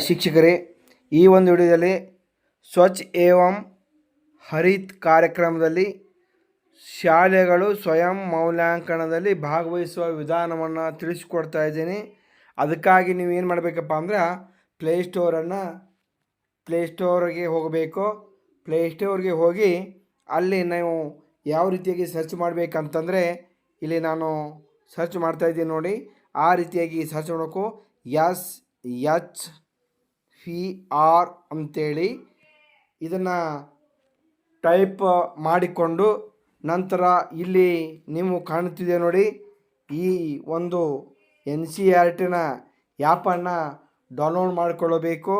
ಶಿಕ್ಷಕರೇ, ಈ ಒಂದು ವಿಡಿಯೋದಲ್ಲಿ ಸ್ವಚ್ಛ ಏವಂ ಹರಿತ್ ಕಾರ್ಯಕ್ರಮದಲ್ಲಿ ಶಾಲೆಗಳು ಸ್ವಯಂ ಮೌಲ್ಯಾಂಕನದಲ್ಲಿ ಭಾಗವಹಿಸುವ ವಿಧಾನವನ್ನು ತಿಳಿಸ್ಕೊಡ್ತಾ ಇದ್ದೀನಿ. ಅದಕ್ಕಾಗಿ ನೀವು ಏನು ಮಾಡಬೇಕಪ್ಪ ಅಂದ್ರೆ ಪ್ಲೇಸ್ಟೋರ್ಗೆ ಹೋಗಬೇಕು. ಪ್ಲೇಸ್ಟೋರ್ಗೆ ಹೋಗಿ ಅಲ್ಲಿ ನಾವು ಯಾವ ರೀತಿಯಾಗಿ ಸರ್ಚ್ ಮಾಡಬೇಕಂತಂದರೆ, ಇಲ್ಲಿ ನಾನು ಸರ್ಚ್ ಮಾಡ್ತಾಯಿದ್ದೀನಿ ನೋಡಿ, ಆ ರೀತಿಯಾಗಿ ಸರ್ಚ್ ಮಾಡಬೇಕು. SHPR ಅಂತೇಳಿ ಇದನ್ನು ಟೈಪ್ ಮಾಡಿಕೊಂಡು ನಂತರ ಇಲ್ಲಿ ನೀವು ಕಾಣುತ್ತಿದೆ ನೋಡಿ, ಈ ಒಂದು NCERTನ ಆ್ಯಪನ್ನು ಡೌನ್ಲೋಡ್ ಮಾಡಿಕೊಳ್ಳಬೇಕು.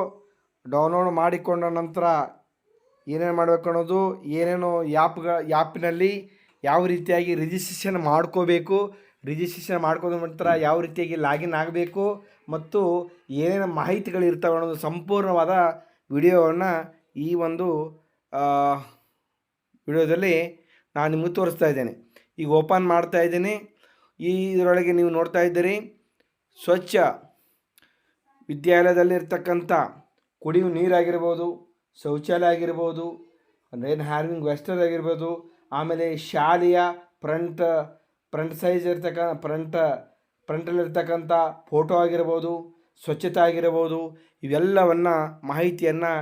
ಡೌನ್ಲೋಡ್ ಮಾಡಿಕೊಂಡ ನಂತರ ಏನೇನು ಮಾಡಬೇಕು ಅನ್ನೋದು, ಏನೇನು ಆ್ಯಪ್ನಲ್ಲಿ ಯಾವ ರೀತಿಯಾಗಿ ರಿಜಿಸ್ಟ್ರೇಷನ್ ಮಾಡ್ಕೋಬೇಕು, ರಿಜಿಸ್ಟ್ರೇಷನ್ ಮಾಡ್ಕೊಂಡ ನಂತರ ಯಾವ ರೀತಿಯಾಗಿ ಲಾಗಿನ್ ಆಗಬೇಕು ಮತ್ತು ಏನೇನು ಮಾಹಿತಿಗಳಿರ್ತವೆ ಅನ್ನೋದು ಸಂಪೂರ್ಣವಾದ ವಿಡಿಯೋವನ್ನು ಈ ಒಂದು ವಿಡಿಯೋದಲ್ಲಿ ನಾನು ನಿಮಗೆ ತೋರಿಸ್ತಾ ಇದ್ದೇನೆ. ಈಗ ಓಪನ್ ಮಾಡ್ತಾ ಇದ್ದೀನಿ. ಇದರೊಳಗೆ ನೀವು ನೋಡ್ತಾ ಇದ್ದೀರಿ, ಸ್ವಚ್ಛ ವಿದ್ಯಾಲಯದಲ್ಲಿರ್ತಕ್ಕಂಥ ಕುಡಿಯುವ ನೀರಾಗಿರ್ಬೋದು, ಶೌಚಾಲಯ ಆಗಿರ್ಬೋದು, ರೇನ್ ಹಾರ್ವಿಂಗ್ ವೆಸ್ಟರ್ ಆಗಿರ್ಬೋದು, ಆಮೇಲೆ ಶಾಲೆಯ ಫ್ರಂಟ್ ಸೈಜ್ ಫ್ರಂಟಲ್ಲಿರ್ತಕ್ಕಂಥ ಫೋಟೋ ಆಗಿರ್ಬೋದು, ಸ್ವಚ್ಛತೆ ಆಗಿರ್ಬೋದು, ಇವೆಲ್ಲವನ್ನು ಮಾಹಿತಿಯನ್ನು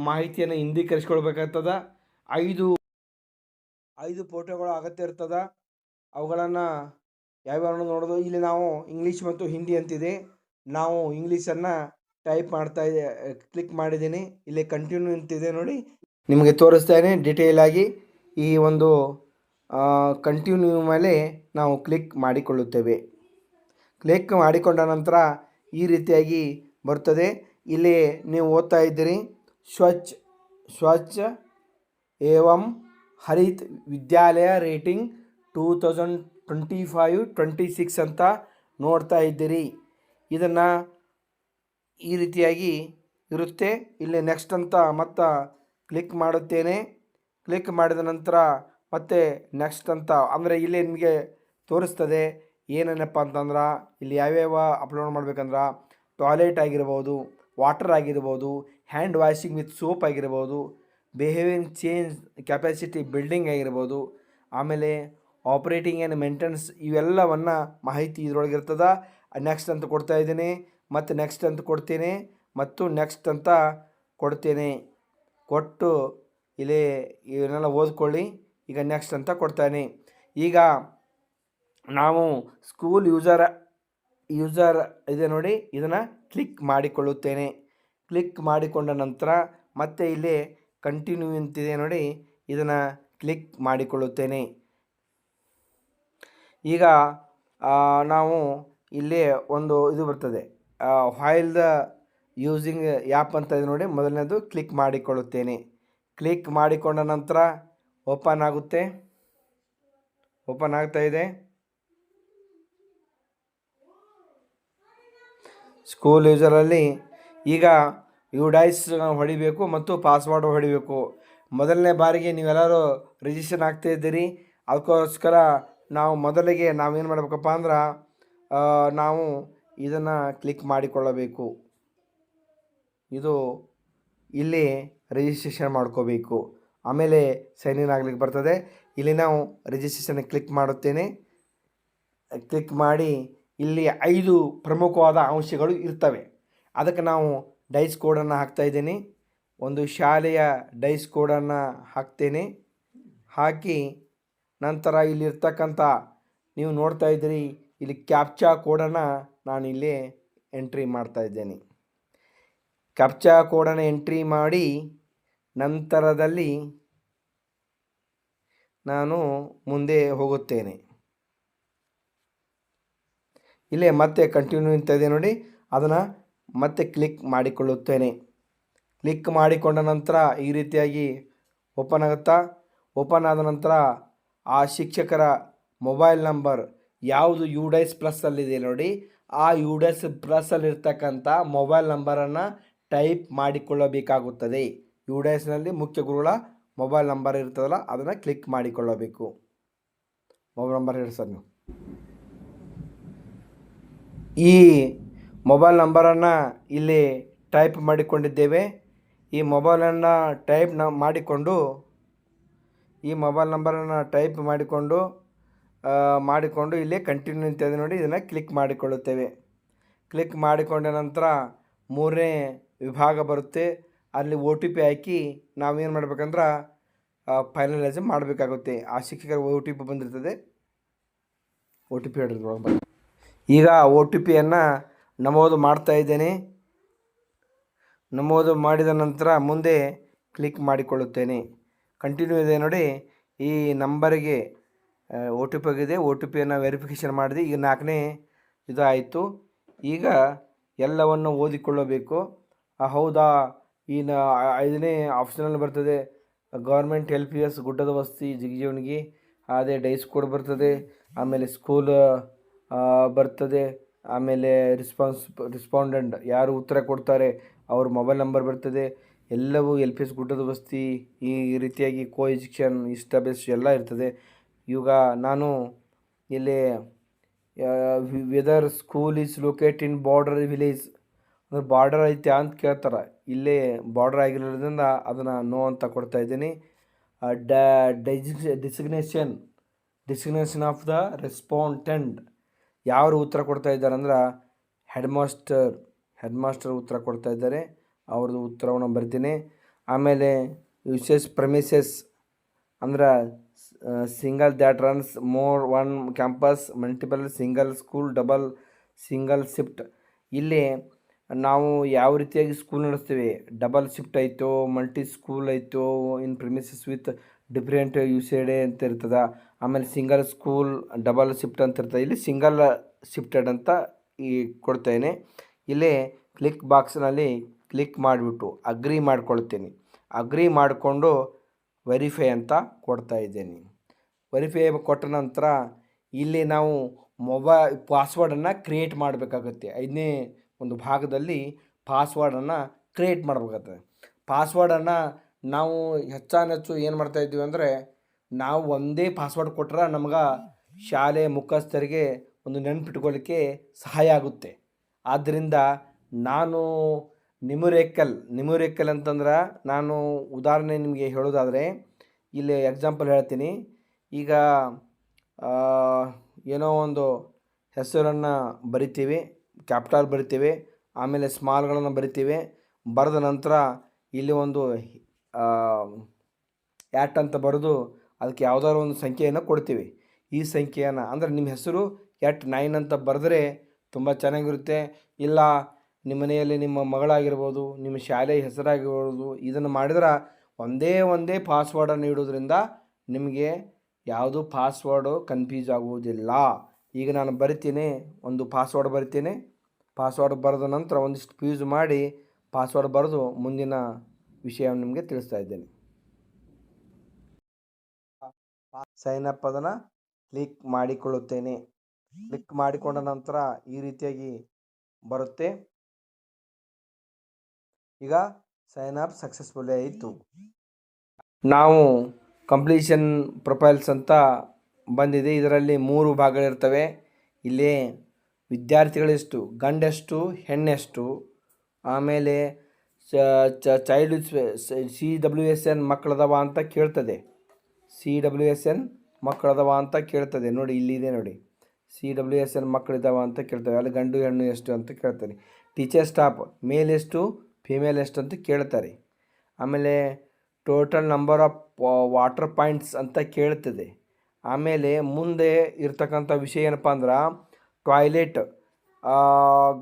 ಮಾಹಿತಿಯನ್ನು ಹಿಂದೀಕರಿಸ್ಕೊಳ್ಬೇಕಾಗ್ತದೆ. ಐದು ಫೋಟೋಗಳು ಅಗತ್ಯ ಇರ್ತದೆ. ಅವುಗಳನ್ನು ಯಾವ್ಯಾವ ನೋಡೋದು, ಇಲ್ಲಿ ನಾವು ಇಂಗ್ಲೀಷ್ ಮತ್ತು ಹಿಂದಿ ಅಂತಿದೆ. ನಾವು ಇಂಗ್ಲೀಷನ್ನು ಟೈಪ್ ಕ್ಲಿಕ್ ಮಾಡಿದ್ದೀನಿ. ಇಲ್ಲಿ ಕಂಟಿನ್ಯೂ ಅಂತಿದೆ ನೋಡಿ, ನಿಮಗೆ ತೋರಿಸ್ತೇನೆ ಡೀಟೇಲ್ ಆಗಿ. ಈ ಒಂದು ಕಂಟಿನ್ಯೂ ಮೇಲೆ ನಾವು ಕ್ಲಿಕ್ ಮಾಡಿಕೊಳ್ಳುತ್ತೇವೆ. ಕ್ಲಿಕ್ ಮಾಡಿಕೊಂಡ ನಂತರ ಈ ರೀತಿಯಾಗಿ ಬರ್ತದೆ. ಇಲ್ಲಿ ನೀವು ಓದ್ತಾ ಇದ್ದೀರಿ, ಸ್ವಚ್ಛ ಏವಂ ಹರಿತ್ ವಿದ್ಯಾಲಯ ರೇಟಿಂಗ್ 2025-26 ಅಂತ ನೋಡ್ತಾ ಇದ್ದೀರಿ. ಇದನ್ನು ಈ ರೀತಿಯಾಗಿ ಇರುತ್ತೆ. ಇಲ್ಲಿ ನೆಕ್ಸ್ಟ್ ಅಂತ ಮತ್ತೆ ಕ್ಲಿಕ್ ಮಾಡುತ್ತೇನೆ. ಕ್ಲಿಕ್ ಮಾಡಿದ ನಂತರ ಮತ್ತೆ ನೆಕ್ಸ್ಟ್ ಅಂತ ಅಂದರೆ ಇಲ್ಲಿ ನಿಮಗೆ ತೋರಿಸ್ತದೆ ಏನೇನಪ್ಪ ಅಂತಂದ್ರೆ, ಇಲ್ಲಿ ಯಾವ್ಯಾವ ಅಪ್ಲೋಡ್ ಮಾಡ್ಬೇಕಂದ್ರೆ, ಟಾಯ್ಲೆಟ್ ಆಗಿರ್ಬೋದು, ವಾಟರ್ ಆಗಿರ್ಬೋದು, ಹ್ಯಾಂಡ್ ವಾಷಿಂಗ್ ವಿತ್ ಸೋಪ್ ಆಗಿರ್ಬೋದು, ಬಿಹೇವಿಯರ್ ಚೇಂಜ್ ಕೆಪಾಸಿಟಿ ಬಿಲ್ಡಿಂಗ್ ಆಗಿರ್ಬೋದು, ಆಮೇಲೆ ಆಪ್ರೇಟಿಂಗ್ ಆ್ಯಂಡ್ ಮೇಂಟೆನೆನ್ಸ್, ಇವೆಲ್ಲವನ್ನು ಮಾಹಿತಿ ಇದರೊಳಗಿರ್ತದೆ. ನೆಕ್ಸ್ಟ್ ಅಂತ ಕೊಡ್ತಾ ಇದ್ದೀನಿ, ಮತ್ತು ನೆಕ್ಸ್ಟ್ ಅಂತ ಕೊಡ್ತೀನಿ, ಮತ್ತು ನೆಕ್ಸ್ಟ್ ಅಂತ ಕೊಡ್ತೇನೆ. ಕೊಟ್ಟು ಇಲ್ಲಿ ಇವನ್ನೆಲ್ಲ ಓದ್ಕೊಳ್ಳಿ. ಈಗ ನೆಕ್ಸ್ಟ್ ಅಂತ ಕೊಡ್ತಾನೆ. ಈಗ ನಾವು ಸ್ಕೂಲ್ ಯೂಸರ್ ಇದೆ ನೋಡಿ, ಇದನ್ನು ಕ್ಲಿಕ್ ಮಾಡಿಕೊಳ್ಳುತ್ತೇನೆ. ಕ್ಲಿಕ್ ಮಾಡಿಕೊಂಡ ನಂತರ ಮತ್ತೆ ಇಲ್ಲಿ ಕಂಟಿನ್ಯೂ ಅಂತಿದೆ ನೋಡಿ, ಇದನ್ನು ಕ್ಲಿಕ್ ಮಾಡಿಕೊಳ್ಳುತ್ತೇನೆ. ಈಗ ನಾವು ಇಲ್ಲಿ ಒಂದು ಇದು ಬರ್ತದೆ, ಫೈಲ್ ದ ಯೂಸಿಂಗ್ ಆ್ಯಪ್ ಅಂತ ಇದೆ ನೋಡಿ, ಮೊದಲನೇದು ಕ್ಲಿಕ್ ಮಾಡಿಕೊಳ್ಳುತ್ತೇನೆ. ಕ್ಲಿಕ್ ಮಾಡಿಕೊಂಡ ನಂತರ ಓಪನ್ ಆಗುತ್ತೆ. ಓಪನ್ ಆಗ್ತಾ ಇದೆ. ಸ್ಕೂಲ್ ಯೂಸರಲ್ಲಿ ಈಗ UDICE ಹೊಡಿಬೇಕು ಮತ್ತು ಪಾಸ್ವರ್ಡ್ ಹೊಡಿಬೇಕು. ಮೊದಲನೇ ಬಾರಿಗೆ ನೀವೆಲ್ಲರೂ ರಿಜಿಸ್ಟ್ರೇಷನ್ ಆಗ್ತಾ ಇದ್ದೀರಿ. ಅದಕ್ಕೋಸ್ಕರ ಮೊದಲಿಗೆ ನಾವೇನು ಮಾಡಬೇಕಪ್ಪ ಅಂದ್ರೆ, ನಾವು ಇದನ್ನು ಕ್ಲಿಕ್ ಮಾಡಿಕೊಳ್ಳಬೇಕು. ಇದು ಇಲ್ಲಿ ರಿಜಿಸ್ಟ್ರೇಷನ್ ಮಾಡ್ಕೋಬೇಕು. ಆಮೇಲೆ ಸೈನ್ ಇನ್ ಆಗ್ಲಿಕ್ಕೆ ಬರ್ತದೆ. ಇಲ್ಲಿ ನಾವು ರಿಜಿಸ್ಟ್ರೇಷನ್ ಕ್ಲಿಕ್ ಮಾಡುತ್ತೇನೆ. ಕ್ಲಿಕ್ ಮಾಡಿ ಇಲ್ಲಿ 5 ಪ್ರಮುಖವಾದ ಅಂಶಗಳು ಇರ್ತವೆ. ಅದಕ್ಕೆ ನಾವು ಡೈಸ್ ಕೋಡನ್ನು ಹಾಕ್ತಾಯಿದ್ದೀನಿ. ಒಂದು ಶಾಲೆಯ ಡೈಸ್ ಕೋಡನ್ನು ಹಾಕ್ತೇನೆ. ಹಾಕಿ ನಂತರ ಇಲ್ಲಿರ್ತಕ್ಕಂಥ ನೀವು ನೋಡ್ತಾ ಇದ್ದೀರಿ, ಇಲ್ಲಿ ಕ್ಯಾಪ್ಚಾ ಕೋಡನ್ನು ನಾನು ಇಲ್ಲಿ ಎಂಟ್ರಿ ಮಾಡ್ತಾಯಿದ್ದೇನೆ. ಕ್ಯಾಪ್ಚಾ ಕೋಡನ್ನು ಎಂಟ್ರಿ ಮಾಡಿ ನಂತರದಲ್ಲಿ ನಾನು ಮುಂದೆ ಹೋಗುತ್ತೇನೆ. ಇಲ್ಲೇ ಮತ್ತೆ ಕಂಟಿನ್ಯೂ ಅಂತ ಇದೆ ನೋಡಿ, ಅದನ್ನು ಮತ್ತೆ ಕ್ಲಿಕ್ ಮಾಡಿಕೊಳ್ಳುತ್ತೇನೆ. ಕ್ಲಿಕ್ ಮಾಡಿಕೊಂಡ ನಂತರ ಈ ರೀತಿಯಾಗಿ ಓಪನ್ ಆಗುತ್ತಾ. ಓಪನ್ ಆದ ನಂತರ ಆ ಶಿಕ್ಷಕರ ಮೊಬೈಲ್ ನಂಬರ್ ಯಾವುದು UDICE ಪ್ಲಸ್ಸಲ್ಲಿದೆ ನೋಡಿ, ಆ UDICE ಪ್ಲಸ್ಸಲ್ಲಿರ್ತಕ್ಕಂಥ ಮೊಬೈಲ್ ನಂಬರನ್ನು ಟೈಪ್ ಮಾಡಿಕೊಳ್ಳಬೇಕಾಗುತ್ತದೆ. UDICEನಲ್ಲಿ ಮುಖ್ಯ ಗುರುಗಳ ಮೊಬೈಲ್ ನಂಬರ್ ಇರ್ತದಲ್ಲ, ಅದನ್ನು ಕ್ಲಿಕ್ ಮಾಡಿಕೊಳ್ಳಬೇಕು. ಮೊಬೈಲ್ ನಂಬರ್ ಹೇಳಿ ಸರ್ ನೀವು. ಈ ಮೊಬೈಲ್ ನಂಬರನ್ನು ಇಲ್ಲಿ ಟೈಪ್ ಮಾಡಿಕೊಂಡಿದ್ದೇವೆ. ಈ ಮೊಬೈಲನ್ನು ಮಾಡಿಕೊಂಡು ಈ ಮೊಬೈಲ್ ನಂಬರನ್ನು ಟೈಪ್ ಮಾಡಿಕೊಂಡು ಇಲ್ಲಿ ಕಂಟಿನ್ಯೂ ಅಂತಿದೆ ನೋಡಿ, ಇದನ್ನು ಕ್ಲಿಕ್ ಮಾಡಿಕೊಳ್ಳುತ್ತೇವೆ. ಕ್ಲಿಕ್ ಮಾಡಿಕೊಂಡ ನಂತರ 3ನೇ ವಿಭಾಗ ಬರುತ್ತೆ. ಅಲ್ಲಿ OTP ಹಾಕಿ ನಾವೇನು ಮಾಡಬೇಕಂದ್ರೆ ಫೈನಲೈಸ್ ಮಾಡಬೇಕಾಗುತ್ತೆ. ಆ ಶಿಕ್ಷಕರ OTP ಬಂದಿರ್ತದೆ. OTP ಹೇಳಿದ್ರು. ಈಗ OTPಯನ್ನು ನಮೂದು ಮಾಡ್ತಾಯಿದ್ದೇನೆ. ನಮೂದು ಮಾಡಿದ ನಂತರ ಮುಂದೆ ಕ್ಲಿಕ್ ಮಾಡಿಕೊಳ್ಳುತ್ತೇನೆ. ಕಂಟಿನ್ಯೂ ಇದೆ ನೋಡಿ. ಈ ನಂಬರಿಗೆ OTP ಆಗಿದೆ. OTPಯನ್ನು ವೆರಿಫಿಕೇಷನ್ ಮಾಡಿದೆ. ಈಗ 4ನೇ ಇದು ಆಯಿತು. ಈಗ ಎಲ್ಲವನ್ನು ಓದಿಕೊಳ್ಳಬೇಕು. ಹೌದಾ, ಈ 5ನೇ ಆಪ್ಷನಲ್ಲಿ ಬರ್ತದೆ ಗೌರ್ಮೆಂಟ್ LPS ಗುಡ್ಡದ ವಸ್ತಿ ಜಿಗಜಿವಣಗಿ, ಅದೇ ಡೈಸ್ ಕೋಡ್ ಬರ್ತದೆ, ಆಮೇಲೆ ಸ್ಕೂಲ್ ಬರ್ತದೆ, ಆಮೇಲೆ ರೆಸ್ಪಾಂಡೆಂಟ್ ಯಾರು ಉತ್ತರ ಕೊಡ್ತಾರೆ ಅವ್ರ ಮೊಬೈಲ್ ನಂಬರ್ ಬರ್ತದೆ. ಎಲ್ಲವೂ LPS ಗುಡ್ಡದ ವಸ್ತಿ ಈ ರೀತಿಯಾಗಿ ಕೋಎಜುಕೇಷನ್ ಇಸ್ಟಾಬ್ಲಿಷ್ ಎಲ್ಲ ಇರ್ತದೆ. ಈಗ ನಾನು ಇಲ್ಲಿ whether school is locate in border village ಅಂದರೆ ಬಾರ್ಡರ್ ಐತೆ ಅಂತ ಕೇಳ್ತಾರೆ. ಇಲ್ಲೇ ಬಾರ್ಡರ್ ಆಗಿರೋದ್ರಿಂದ ಅದನ್ನು ನೋ ಅಂತ ಕೊಡ್ತಾ ಇದ್ದೀನಿ. ಡೆಸಿಗ್ನೇಷನ್ ಆಫ್ ದ ರೆಸ್ಪಾಂಡೆಂಟ್ ಯಾರು ಉತ್ತರ ಕೊಡ್ತಾ ಇದ್ದಾರೆ ಅಂದ್ರೆ ಹೆಡ್ ಮಾಸ್ಟರ್ ಉತ್ತರ ಕೊಡ್ತಾ ಇದ್ದಾರೆ. ಅವ್ರದ್ದು ಉತ್ತರವನ್ನು ಬರ್ತೀನಿ. ಆಮೇಲೆ ಯೂಸೇಜ್ ಪ್ರಮಿಸಸ್ ಅಂದ್ರೆ single that runs more one campus, multiple single school, double single shift. ಇಲ್ಲಿ ನಾವು ಯಾವ ರೀತಿಯಾಗಿ ಸ್ಕೂಲ್ ನಡೆಸ್ತೀವಿ, ಡಬಲ್ ಶಿಫ್ಟ್ ಆಯಿತು, ಮಲ್ಟಿ ಸ್ಕೂಲ್ ಆಯಿತು, ಇನ್ ಪ್ರಿಮಿಸಸ್ ವಿತ್ ಡಿಫ್ರೆಂಟ್ ಯೂಸೇಡೆ ಅಂತ ಇರ್ತದೆ. ಆಮೇಲೆ ಸಿಂಗಲ್ ಸ್ಕೂಲ್, ಡಬಲ್ ಶಿಫ್ಟ್ ಅಂತ ಇರ್ತದೆ. ಇಲ್ಲಿ ಸಿಂಗಲ್ ಶಿಫ್ಟೆಡ್ ಅಂತ ಈ ಕೊಡ್ತೇನೆ. ಇಲ್ಲಿ ಕ್ಲಿಕ್ ಬಾಕ್ಸ್ನಲ್ಲಿ ಕ್ಲಿಕ್ ಮಾಡಿಬಿಟ್ಟು ಅಗ್ರಿ ಮಾಡ್ಕೊಳ್ತೀನಿ. ಅಗ್ರಿ ಮಾಡಿಕೊಂಡು ವೆರಿಫೈ ಅಂತ ಕೊಡ್ತಾ ಇದ್ದೇನೆ. ವೆರಿಫೈ ಕೊಟ್ಟ ನಂತರ ಇಲ್ಲಿ ನಾವು ಪಾಸ್ವರ್ಡನ್ನು ಕ್ರಿಯೇಟ್ ಮಾಡಬೇಕಾಗುತ್ತೆ. 5ನೇ ಒಂದು ಭಾಗದಲ್ಲಿ ಪಾಸ್ವರ್ಡನ್ನು ಕ್ರಿಯೇಟ್ ಮಾಡಬೇಕಾಗುತ್ತೆ. ಪಾಸ್ವರ್ಡನ್ನು ನಾವು ಹೆಚ್ಚಾನೆಚ್ಚು ಏನು ಮಾಡ್ತಾಯಿದ್ದೀವಿ ಅಂದರೆ, ನಾವು ಒಂದೇ ಪಾಸ್ವರ್ಡ್ ಕೊಟ್ಟರೆ ನಮ್ಗೆ ಶಾಲೆ ಮುಖಸ್ಥರಿಗೆ ಒಂದು ನೆನಪಿಟ್ಕೊಳ್ಳಿಕ್ಕೆ ಸಹಾಯ ಆಗುತ್ತೆ. ಆದ್ದರಿಂದ ನಾನು ನಿಮ್ಯೂರಿಕಲ್ ಅಂತಂದ್ರೆ, ನಾನು ಉದಾಹರಣೆ ನಿಮಗೆ ಹೇಳೋದಾದರೆ ಇಲ್ಲಿ ಎಕ್ಸಾಂಪಲ್ ಹೇಳ್ತೀನಿ. ಈಗ ಏನೋ ಒಂದು ಹೆಸರನ್ನು ಬರಿತೀವಿ, ಕ್ಯಾಪಿಟಲ್ ಬರಿತೀವಿ, ಆಮೇಲೆ ಸ್ಮಾಲ್ಗಳನ್ನು ಬರಿತೀವಿ. ಬರೆದ ನಂತರ ಇಲ್ಲಿ ಒಂದು ಅಂತ ಬರೆದು ಅದಕ್ಕೆ ಯಾವುದಾದ್ರು ಒಂದು ಸಂಖ್ಯೆಯನ್ನು ಕೊಡ್ತೀವಿ. ಈ ಸಂಖ್ಯೆಯನ್ನು ಅಂದರೆ ನಿಮ್ಮ ಹೆಸರು @9 ಅಂತ ಬರೆದ್ರೆ ತುಂಬ ಚೆನ್ನಾಗಿರುತ್ತೆ. ಇಲ್ಲ ನಿಮ್ಮ ಮನೆಯಲ್ಲಿ ನಿಮ್ಮ ಮಗಳಾಗಿರ್ಬೋದು, ನಿಮ್ಮ ಶಾಲೆಯ ಹೆಸರಾಗಿರ್ಬೋದು, ಇದನ್ನು ಮಾಡಿದ್ರೆ ಒಂದೇ ಪಾಸ್ವರ್ಡನ್ನು ಇಡೋದ್ರಿಂದ ನಿಮಗೆ ಯಾವುದು ಪಾಸ್ವರ್ಡು ಕನ್ಫ್ಯೂಸ್ ಆಗುವುದಿಲ್ಲ. ಈಗ ನಾನು ಬರಿತೀನಿ, ಒಂದು ಪಾಸ್ವರ್ಡ್ ಬರಿತೀನಿ. ಪಾಸ್ವರ್ಡ್ ಬರೆದ ನಂತರ ಒಂದಿಷ್ಟು ಫ್ಯೂಸ್ ಮಾಡಿ ಪಾಸ್ವರ್ಡ್ ಬರೆದು ಮುಂದಿನ ವಿಷಯವನ್ನು ನಿಮಗೆ ತಿಳಿಸ್ತಾ ಇದ್ದೇನೆ. ಸೈನ್ ಅಪ್ ಅದನ್ನು ಕ್ಲಿಕ್ ಮಾಡಿಕೊಳ್ಳುತ್ತೇನೆ. ಕ್ಲಿಕ್ ಮಾಡಿಕೊಂಡ ನಂತರ ಈ ರೀತಿಯಾಗಿ ಬರುತ್ತೆ. ಈಗ ಸೈನ್ ಅಪ್ ಸಕ್ಸಸ್ಫುಲ್ ಆಯಿತು. ನಾವು ಕಂಪ್ಲೀಷನ್ ಪ್ರೊಫೈಲ್ಸ್ ಅಂತ ಬಂದಿದೆ. ಇದರಲ್ಲಿ 3 ಭಾಗಗಳಿರ್ತವೆ. ಇಲ್ಲಿ ವಿದ್ಯಾರ್ಥಿಗಳೆಷ್ಟು, ಗಂಡೆಷ್ಟು, ಹೆಣ್ಣೆಷ್ಟು, ಆಮೇಲೆ ಚೈಲ್ಡ್ CWSN ಮಕ್ಕಳದವ ಅಂತ ಕೇಳ್ತದೆ. CWSN ಮಕ್ಕಳದವ ಅಂತ ಕೇಳ್ತದೆ ನೋಡಿ, ಇಲ್ಲಿದೆ ನೋಡಿ, CWSN ಮಕ್ಕಳಿದಾವ ಅಂತ ಕೇಳ್ತವೆ. ಅಲ್ಲಿ ಗಂಡು ಹೆಣ್ಣು ಎಷ್ಟು ಅಂತ ಕೇಳ್ತಾರೆ. ಟೀಚರ್ ಸ್ಟಾಫ್ ಮೇಲ್ ಎಷ್ಟು, ಫಿಮೇಲ್ ಎಷ್ಟು ಅಂತ ಕೇಳ್ತಾರೆ. ಆಮೇಲೆ total number of water points ಅಂತ ಕೇಳ್ತದೆ. ಆಮೇಲೆ ಮುಂದೆ ಇರ್ತಕ್ಕಂಥ ವಿಷಯ ಏನಪ್ಪ ಅಂದ್ರೆ ಟಾಯ್ಲೆಟ್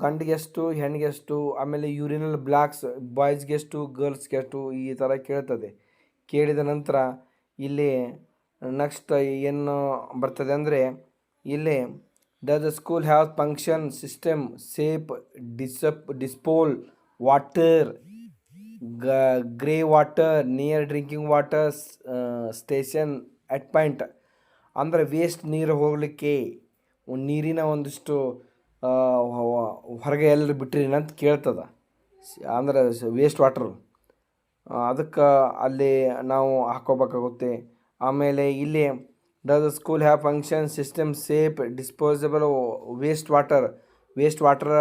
ಗಂಡಿಗೆಷ್ಟು, ಹೆಣ್ಣಿಗೆಷ್ಟು, ಆಮೇಲೆ ಯೂರಿನಲ್ ಬ್ಲಾಕ್ಸ್ ಬಾಯ್ಸ್ಗೆಷ್ಟು, ಗರ್ಲ್ಸ್ಗೆಷ್ಟು, ಈ ಥರ ಕೇಳ್ತದೆ. ಕೇಳಿದ ನಂತರ ಇಲ್ಲಿ ನೆಕ್ಸ್ಟ್ ಏನು ಬರ್ತದೆ ಅಂದರೆ, ಇಲ್ಲಿ does the school have function system safe disposal water grey water near drinking water station at point. ಅಂದರೆ ವೇಸ್ಟ್ ನೀರು ಹೋಗಲಿಕ್ಕೆ ನೀರಿನ ಒಂದಿಷ್ಟು ಹೊರಗೆ ಎಲ್ಲರೂ ಬಿಟ್ಟಿರಿ ಅಂತ ಕೇಳ್ತದೆ. ಅಂದರೆ ವೇಸ್ಟ್ ವಾಟರು ಅದಕ್ಕೆ ಅಲ್ಲಿ ನಾವು ಹಾಕೋಬೇಕಾಗುತ್ತೆ. ಆಮೇಲೆ ಇಲ್ಲಿ does the school have function system safe disposable waste water waste water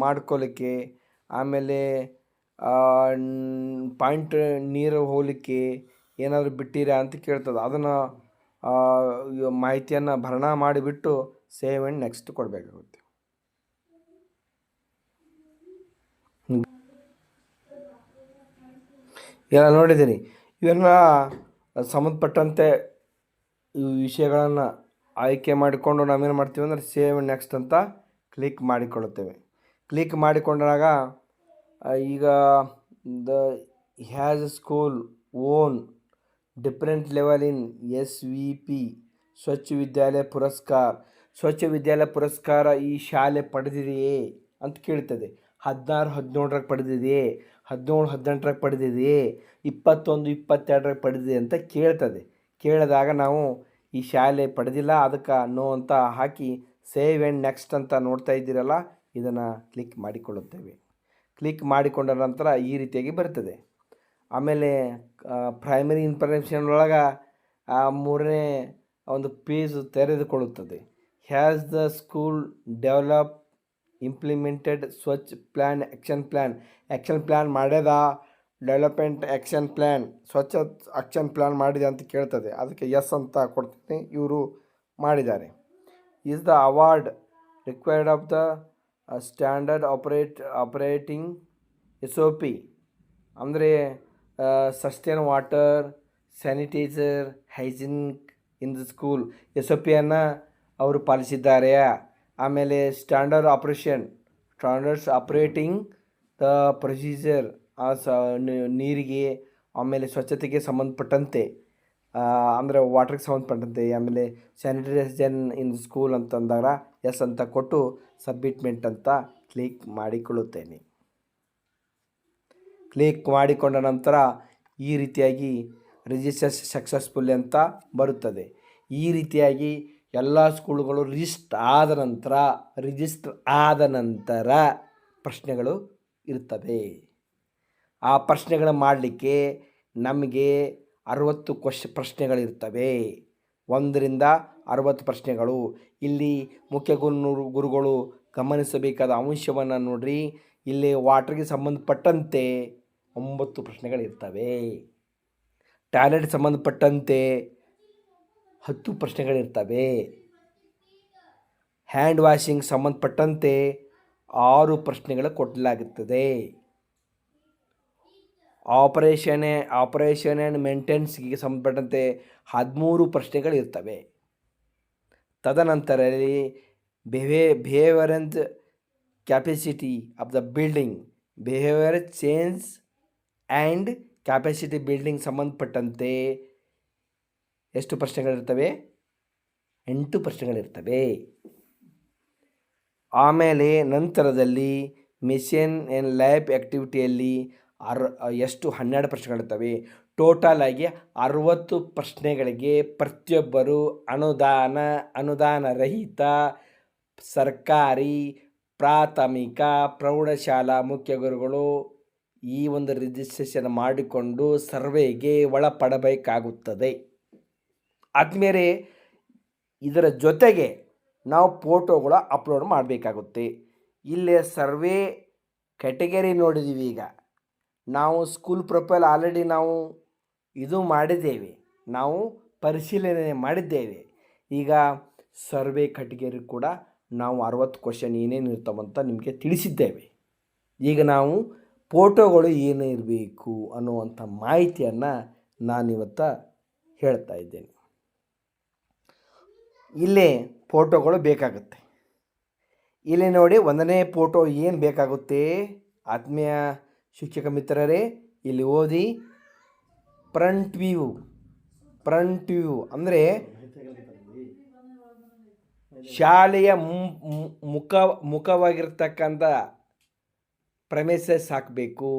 ಮಾಡ್ಕೊಳ್ಳಿಕ್ಕೆ, ಆಮೇಲೆ ಪಾಯಿಂಟ್ ನೀರು ಹೋಗಲಿಕ್ಕೆ ಏನಾದರೂ ಬಿಟ್ಟಿರಾ ಅಂತ ಕೇಳ್ತದೆ. ಅದನ್ನು ಮಾಹಿತಿಯನ್ನು ಭರಣ ಮಾಡಿಬಿಟ್ಟು ಸೇವ್ ಆ್ಯಂಡ್ ನೆಕ್ಸ್ಟ್ ಕೊಡಬೇಕಾಗುತ್ತೆ. ಎಲ್ಲ ನೋಡಿದ್ದೀನಿ. ಇವೆಲ್ಲ ಸಂಬಂಧಪಟ್ಟಂತೆ ಈ ವಿಷಯಗಳನ್ನು ಆಯ್ಕೆ ಮಾಡಿಕೊಂಡು ನಾವೇನು ಮಾಡ್ತೀವಿ ಅಂದರೆ ಸೇವ್ ನೆಕ್ಸ್ಟ್ ಅಂತ ಕ್ಲಿಕ್ ಮಾಡಿಕೊಳ್ಳುತ್ತೇವೆ. ಕ್ಲಿಕ್ ಮಾಡಿಕೊಂಡಾಗ ಈಗ the has school own different level in SVP ಸ್ವಚ್ಛ ವಿದ್ಯಾಲಯ ಪುರಸ್ಕಾರ. ಸ್ವಚ್ಛ ವಿದ್ಯಾಲಯ ಪುರಸ್ಕಾರ ಈ ಶಾಲೆ ಪಡೆದಿದೆಯೇ ಅಂತ ಕೇಳ್ತದೆ. 16-17 ಪಡೆದಿದೆಯೇ, 17-18 ಪಡೆದಿದೆಯೇ, 21-22 ಪಡೆದಿದೆ ಅಂತ ಕೇಳ್ತದೆ. ಕೇಳಿದಾಗ ನಾವು ಈ ಶಾಲೆ ಪಡೆದಿಲ್ಲ, ಅದಕ್ಕೆ ನೋ ಅಂತ ಹಾಕಿ ಸೇವ್ ಆ್ಯಂಡ್ ನೆಕ್ಸ್ಟ್ ಅಂತ ನೋಡ್ತಾ ಇದ್ದೀರಲ್ಲ, ಇದನ್ನು ಕ್ಲಿಕ್ ಮಾಡಿಕೊಳ್ಳುತ್ತೇವೆ. ಕ್ಲಿಕ್ ಮಾಡಿಕೊಂಡ ನಂತರ ಈ ರೀತಿಯಾಗಿ ಬರ್ತದೆ. ಆಮೇಲೆ ಪ್ರೈಮರಿ ಇನ್ಫಾರ್ಮೇಷನ್ ಒಳಗೆ ಮೂರನೇ ಒಂದು ಪೇಜ್ ತೆರೆದುಕೊಳ್ಳುತ್ತದೆ. Has the school develop implemented ಸ್ವಚ್ಛ ಪ್ಲ್ಯಾನ್ ಆ್ಯಕ್ಷನ್ ಪ್ಲ್ಯಾನ್ ಮಾಡ್ಯದ, ಡೆವಲಪ್ಮೆಂಟ್ ಆ್ಯಕ್ಷನ್ ಪ್ಲ್ಯಾನ್ ಸ್ವಚ್ಛ ಆ್ಯಕ್ಷನ್ ಪ್ಲ್ಯಾನ್ ಮಾಡಿದೆ ಅಂತ ಕೇಳ್ತದೆ. ಅದಕ್ಕೆ ಎಸ್ ಅಂತ ಕೊಡ್ತೀನಿ. ಇವರು ಮಾಡಿದ್ದಾರೆ. Is the award required of the standard operating SOP ಅಂದರೆ sustain water, sanitiser, hygienic in the school SOPಯನ್ನು ಅವರು ಪಾಲಿಸಿದ್ದಾರೆ. ಆಮೇಲೆ ಸ್ಟ್ಯಾಂಡರ್ಡ್ಸ್ ಆಪ್ರೇಟಿಂಗ್ ದ ಪ್ರೊಸೀಜರ್ ನೀರಿಗೆ, ಆಮೇಲೆ ಸ್ವಚ್ಛತೆಗೆ ಸಂಬಂಧಪಟ್ಟಂತೆ ಅಂದರೆ ವಾಟ್ರಿಗೆ ಸಂಬಂಧಪಟ್ಟಂತೆ, ಆಮೇಲೆ ಸ್ಯಾನಿಟೈಸೇಷನ್ ಇನ್ ಸ್ಕೂಲ್ ಅಂತಂದಾಗ ಎಸ್ ಅಂತ ಕೊಟ್ಟು ಸಬ್ಮಿಟ್ಮೆಂಟ್ ಅಂತ ಕ್ಲಿಕ್ ಮಾಡಿಕೊಳ್ಳುತ್ತೇನೆ. ಕ್ಲಿಕ್ ಮಾಡಿಕೊಂಡ ನಂತರ ಈ ರೀತಿಯಾಗಿ ರಿಜಿಸ್ಟರ್ ಸಕ್ಸಸ್ಫುಲ್ ಅಂತ ಬರುತ್ತದೆ. ಈ ರೀತಿಯಾಗಿ ಎಲ್ಲ ಸ್ಕೂಲುಗಳು ರಿಜಿಸ್ಟರ್ ಆದ ನಂತರ ಪ್ರಶ್ನೆಗಳು ಇರ್ತವೆ. ಆ ಪ್ರಶ್ನೆಗಳು ಮಾಡಲಿಕ್ಕೆ ನಮಗೆ 60 ಪ್ರಶ್ನೆಗಳಿರ್ತವೆ. 1ರಿಂದ 60 ಪ್ರಶ್ನೆಗಳು. ಇಲ್ಲಿ ಮುಖ್ಯ ಗುರುಗಳು ಗಮನಿಸಬೇಕಾದ ಅಂಶವನ್ನು ನೋಡ್ರಿ. ಇಲ್ಲಿ ವಾಟರ್ಗೆ ಸಂಬಂಧಪಟ್ಟಂತೆ 9 ಪ್ರಶ್ನೆಗಳಿರ್ತವೆ. ಟಾಯ್ಲೆಟ್ ಸಂಬಂಧಪಟ್ಟಂತೆ 10 ಪ್ರಶ್ನೆಗಳಿರ್ತವೆ. ಹ್ಯಾಂಡ್ ವಾಷಿಂಗ್ ಸಂಬಂಧಪಟ್ಟಂತೆ 6 ಪ್ರಶ್ನೆಗಳು ಕೊಡಲಾಗುತ್ತದೆ. ಆಪರೇಷನ್ ಆ್ಯಂಡ್ ಮೇಂಟೆನೆನ್ಸ್ಗೆ ಸಂಬಂಧಪಟ್ಟಂತೆ 13 ಪ್ರಶ್ನೆಗಳಿರ್ತವೆ. ತದನಂತರದಲ್ಲಿ ಬಿಹೇವಿಯರೆನ್ಸ್ capacity of the building, behaviour change and capacity building ಸಂಬಂಧಪಟ್ಟಂತೆ ಎಷ್ಟು ಪ್ರಶ್ನೆಗಳಿರ್ತವೆ? 8 ಪ್ರಶ್ನೆಗಳಿರ್ತವೆ. ಆಮೇಲೆ ನಂತರದಲ್ಲಿ ಮಿಷನ್ ಆ್ಯಂಡ್ ಲೈಫ್ ಆ್ಯಕ್ಟಿವಿಟಿಯಲ್ಲಿ ಎಷ್ಟು 12 ಪ್ರಶ್ನೆಗಳಿರ್ತವೆ. ಟೋಟಲ್ ಆಗಿ 60 ಪ್ರಶ್ನೆಗಳಿಗೆ ಪ್ರತಿಯೊಬ್ಬರು ಅನುದಾನ ರಹಿತ ಸರ್ಕಾರಿ ಪ್ರಾಥಮಿಕ ಪ್ರೌಢಶಾಲಾ ಮುಖ್ಯ ಗುರುಗಳು ಈ ಒಂದು ರಿಜಿಸ್ಟ್ರೇಷನ್ ಮಾಡಿಕೊಂಡು ಸರ್ವೆಗೆ ಒಳಪಡಬೇಕಾಗುತ್ತದೆ. ಆದಮೇಲೆ ಇದರ ಜೊತೆಗೆ ನಾವು ಫೋಟೋಗಳು ಅಪ್ಲೋಡ್ ಮಾಡಬೇಕಾಗುತ್ತೆ. ಇಲ್ಲೇ ಸರ್ವೆ ಕ್ಯಾಟಗರಿ ನೋಡಿದ್ದೀವಿ. ಈಗ ನಾವು ಸ್ಕೂಲ್ ಪ್ರೊಫೈಲ್ ಆಲ್ರೆಡಿ ನಾವು ಇದು ಮಾಡಿದ್ದೇವೆ, ನಾವು ಪರಿಶೀಲನೆ ಮಾಡಿದ್ದೇವೆ. ಈಗ ಸರ್ವೆ ಕ್ಯಾಟಗರಿ ಕೂಡ ನಾವು 60 ಕ್ವಶನ್ ಏನೇನು ಇರ್ತಾವಂತ ನಿಮಗೆ ತಿಳಿಸಿದ್ದೇವೆ. ಈಗ ನಾವು ಫೋಟೋಗಳು ಏನು ಇರಬೇಕು ಅನ್ನುವಂಥ ಮಾಹಿತಿಯನ್ನು ನಾನಿವತ್ತು ಹೇಳ್ತಾ ಇದ್ದೇನೆ. ಇಲ್ಲೇ ಫೋಟೋಗಳು ಬೇಕಾಗುತ್ತೆ. ಇಲ್ಲಿ ನೋಡಿ, 1ನೇ ಫೋಟೋ ಏನು ಬೇಕಾಗುತ್ತೆ ಆತ್ಮೀಯ ಶಿಕ್ಷಕ ಮಿತ್ರರೇ, ಇಲ್ಲಿ ಓದಿ. ಫ್ರಂಟ್ ವ್ಯೂ ಅಂದರೆ ಶಾಲೆಯ ಮುಖವಾಗಿರ್ತಕ್ಕಂಥ ಪ್ರೆಮಿಸಸ್ ಹಾಕಬೇಕು.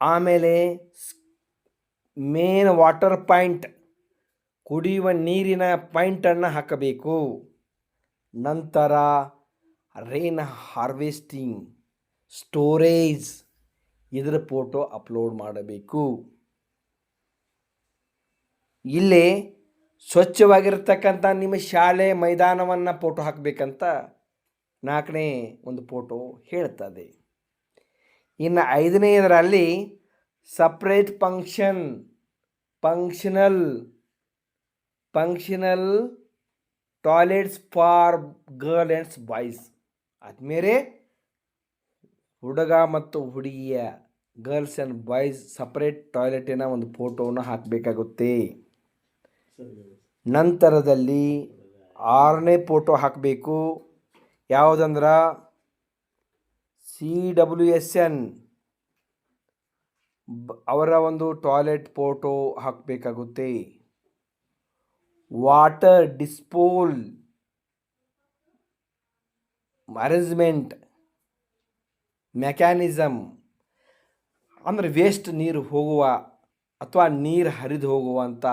ಆಮೇಲೆ ಮೇನ್ ವಾಟರ್ ಪಾಯಿಂಟ್, ಕುಡಿಯುವ ನೀರಿನ ಪಾಯಿಂಟನ್ನು ಹಾಕಬೇಕು. ನಂತರ ರೈನ್ ಹಾರ್ವೆಸ್ಟಿಂಗ್, ಸ್ಟೋರೇಜ್ ಇದರ ಫೋಟೋ ಅಪ್ಲೋಡ್ ಮಾಡಬೇಕು. ಇಲ್ಲಿ ಸ್ವಚ್ಛವಾಗಿರ್ತಕ್ಕಂಥ ನಿಮ್ಮ ಶಾಲೆ ಮೈದಾನವನ್ನು ಫೋಟೋ ಹಾಕಬೇಕಂತ 4ನೇ ಒಂದು ಫೋಟೋ ಹೇಳ್ತದೆ. ಇನ್ನು 5ನೇದರಲ್ಲಿ separate functional toilets for girl and boys. ಆದಮೇಲೆ ಹುಡುಗ ಮತ್ತು ಹುಡುಗಿಯ ಗರ್ಲ್ಸ್ ಆ್ಯಂಡ್ ಬಾಯ್ಸ್ ಸಪ್ರೇಟ್ ಟಾಯ್ಲೆಟಿನ ಒಂದು ಫೋಟೋವನ್ನು ಹಾಕಬೇಕಾಗುತ್ತೆ. ನಂತರದಲ್ಲಿ 6ನೇ ಫೋಟೋ ಹಾಕಬೇಕು. ಯಾವುದಂದ್ರೆ CWSN ಅವರ ಒಂದು ಟಾಯ್ಲೆಟ್ ಫೋಟೋ ಹಾಕಬೇಕಾಗುತ್ತೆ. ವಾಟರ್ ಡಿಸ್ಪೋಲ್ ಅರೇಂಜ್ಮೆಂಟ್ ಮೆಕ್ಯಾನಿಸಮ್ ಅಂದರೆ ವೇಸ್ಟ್ ನೀರು ಹೋಗುವ ಅಥವಾ ನೀರು ಹರಿದು ಹೋಗುವಂಥ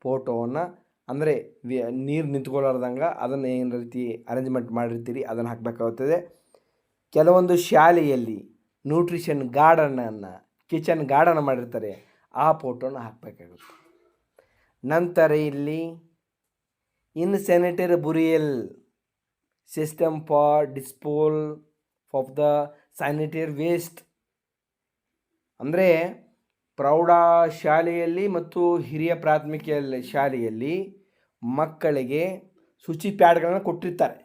ಫೋಟೋವನ್ನು, ಅಂದರೆ ನೀರು ನಿಂತ್ಕೊಳ್ಳಾರ್ದಂಗೆ ಅದನ್ನು ಏನು ರೀತಿ ಅರೇಂಜ್ಮೆಂಟ್ ಮಾಡಿರ್ತೀರಿ ಅದನ್ನು ಹಾಕಬೇಕಾಗುತ್ತದೆ. ಕೆಲವೊಂದು ಶಾಲೆಯಲ್ಲಿ ನ್ಯೂಟ್ರಿಷನ್ ಗಾರ್ಡನನ್ನು, ಕಿಚನ್ ಗಾರ್ಡನ್ ಮಾಡಿರ್ತಾರೆ, ಆ ಫೋಟೋನ ಹಾಕಬೇಕಾಗುತ್ತೆ. ನಂತರ ಇಲ್ಲಿ insanitary burial system for disposal of the sanitary waste, ಅಂದರೆ ಪ್ರೌಢಶಾಲೆಯಲ್ಲಿ ಮತ್ತು ಹಿರಿಯ ಪ್ರಾಥಮಿಕ ಶಾಲೆಯಲ್ಲಿ ಮಕ್ಕಳಿಗೆ ಶುಚಿ ಪ್ಯಾಡ್ಗಳನ್ನು ಕೊಟ್ಟಿರ್ತಾರೆ.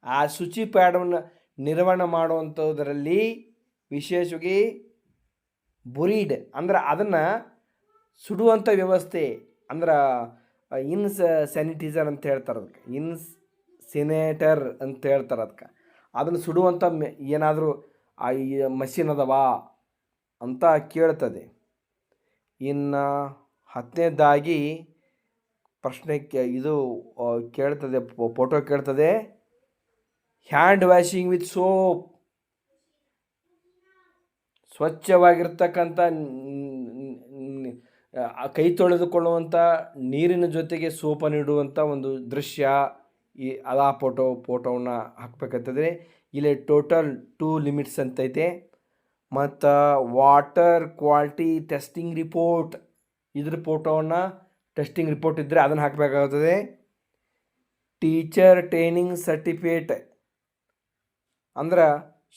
ಆ ಶುಚಿ ಪ್ಯಾಡನ್ನು ನಿರ್ವಹಣೆ ಮಾಡುವಂಥದ್ರಲ್ಲಿ ವಿಶೇಷವಾಗಿ ಬುರೀಡ್ ಅಂದ್ರೆ ಅದನ್ನು ಸುಡುವಂಥ ವ್ಯವಸ್ಥೆ, ಅಂದ್ರೆ ಸ್ಯಾನಿಟೈಸರ್ ಅಂತ ಹೇಳ್ತಾರೆ, ಅದಕ್ಕೆ ಇನ್ಸಿನೇಟರ್ ಅಂತ ಹೇಳ್ತಾರೆ. ಅದನ್ನು ಸುಡುವಂಥ ಏನಾದರೂ ಮಷಿನ್ ಅದಾವಾ ಅಂತ ಕೇಳ್ತದೆ. ಇನ್ನು 10ನೇದಾಗಿ ಪ್ರಶ್ನೆ ಇದು ಕೇಳ್ತದೆ, ಫೋಟೋ ಕೇಳ್ತದೆ, ಹ್ಯಾಂಡ್ ವಾಷಿಂಗ್ ವಿತ್ ಸೋಪ್. ಸ್ವಚ್ಛವಾಗಿರ್ತಕ್ಕಂಥ ಕೈ ತೊಳೆದುಕೊಳ್ಳುವಂಥ ನೀರಿನ ಜೊತೆಗೆ ಸೋಪನ್ನು ಇಡುವಂಥ ಒಂದು ದೃಶ್ಯ, ಆ ಫೋಟೋವನ್ನು ಹಾಕಬೇಕಾಗ್ತದೆ. ಇಲ್ಲಿ ಟೋಟಲ್ 2 ಲಿಮಿಟ್ಸ್ ಅಂತೈತೆ. ಮತ್ತು ವಾಟರ್ ಕ್ವಾಲಿಟಿ ಟೆಸ್ಟಿಂಗ್ ರಿಪೋರ್ಟ್, ಇದ್ರ ಫೋಟೋವನ್ನು ಟೆಸ್ಟಿಂಗ್ ರಿಪೋರ್ಟ್ ಇದ್ದರೆ ಅದನ್ನು ಹಾಕಬೇಕಾಗುತ್ತದೆ. ಟೀಚರ್ ಟ್ರೈನಿಂಗ್ ಸರ್ಟಿಫಿಕೇಟ್ ಅಂದ್ರೆ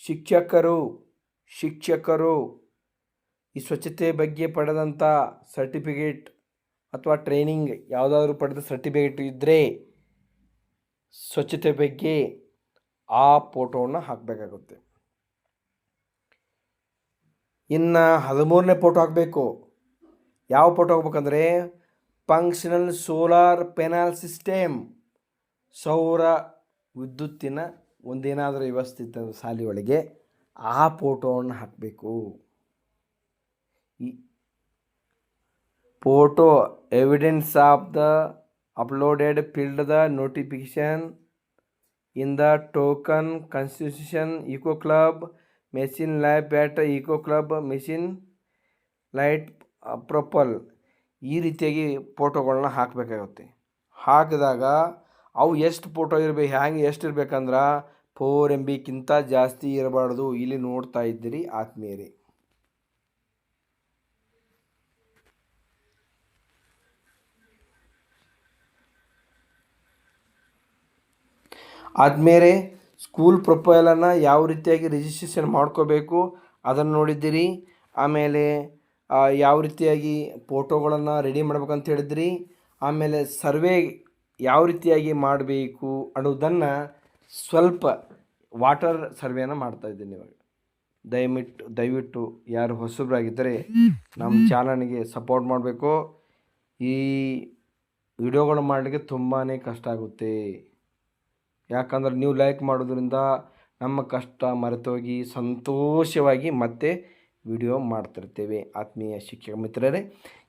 ಶಿಕ್ಷಕರು ಈ ಸ್ವಚ್ಛತೆ ಬಗ್ಗೆ ಪಡೆದಂಥ ಸರ್ಟಿಫಿಕೇಟ್ ಅಥವಾ ಟ್ರೈನಿಂಗ್ ಯಾವುದಾದ್ರೂ ಪಡೆದ ಸರ್ಟಿಫಿಕೇಟ್ ಇದ್ದರೆ ಸ್ವಚ್ಛತೆ ಬಗ್ಗೆ ಆ ಫೋಟೋವನ್ನು ಹಾಕಬೇಕಾಗುತ್ತೆ. ಇನ್ನು 13ನೇ ಫೋಟೋ ಹಾಕಬೇಕು. ಯಾವ ಫೋಟೋ ಹಾಕ್ಬೇಕಂದ್ರೆ ಫಂಕ್ಷನಲ್ ಸೋಲಾರ್ ಪ್ಯಾನಲ್ ಸಿಸ್ಟಮ್, ಸೌರ ವಿದ್ಯುತ್ತಿನ ಒಂದೇನಾದರೂ ವ್ಯವಸ್ಥೆ ಇತ್ತು ಶಾಲೆ ಒಳಗೆ, ಆ ಫೋಟೋವನ್ನು ಹಾಕಬೇಕು. ಈ photo evidence of the uploaded field the notification in the token constitution eco club mission life bat eco club mission light propel. ಈ ರೀತಿಯಾಗಿ ಫೋಟೋಗಳನ್ನ ಹಾಕಬೇಕಾಗುತ್ತೆ. ಹಾಕಿದಾಗ ಅವು ಎಷ್ಟು ಫೋಟೋ ಎಷ್ಟು ಇರಬೇಕಂದ್ರೆ 4 MBಕ್ಕಿಂತ ಜಾಸ್ತಿ ಇರಬಾರ್ದು. ಇಲ್ಲಿ ನೋಡ್ತಾ ಇದ್ದೀರಿ ಆತ್ಮೀಯರೇ. ಆದಮೇಲೆ ಸ್ಕೂಲ್ ಪ್ರೊಫೈಲನ್ನು ಯಾವ ರೀತಿಯಾಗಿ ರಿಜಿಸ್ಟ್ರೇಷನ್ ಮಾಡ್ಕೋಬೇಕು ಅದನ್ನು ನೋಡಿದ್ದೀರಿ. ಆಮೇಲೆ ಯಾವ ರೀತಿಯಾಗಿ ಫೋಟೋಗಳನ್ನು ರೆಡಿ ಮಾಡ್ಬೇಕಂತ ಹೇಳಿದ್ರಿ. ಆಮೇಲೆ ಸರ್ವೆ ಯಾವ ರೀತಿಯಾಗಿ ಮಾಡಬೇಕು ಅನ್ನೋದನ್ನು ಸ್ವಲ್ಪ ವಾಟರ್ ಸರ್ವೆಯನ್ನು ಮಾಡ್ತಾಯಿದ್ದೀನಿ ಇವಾಗ. ದಯವಿಟ್ಟು ಯಾರು ಹೊಸಬರಾಗಿದ್ದರೆ ನಮ್ಮ ಚಾನಲ್ಗೆ ಸಪೋರ್ಟ್ ಮಾಡಬೇಕು. ಈ ವಿಡಿಯೋಗಳು ಮಾಡಲಿಕ್ಕೆ ತುಂಬಾ ಕಷ್ಟ ಆಗುತ್ತೆ. ಯಾಕಂದ್ರೆ ನೀವು ಲೈಕ್ ಮಾಡೋದ್ರಿಂದ ನಮ್ಮ ಕಷ್ಟ ಮರೆತೋಗಿ ಸಂತೋಷವಾಗಿ ಮತ್ತೆ ವಿಡಿಯೋ ಮಾಡ್ತಿರ್ತೇವೆ. ಆತ್ಮೀಯ ಶಿಕ್ಷಕ ಮಿತ್ರರೇ,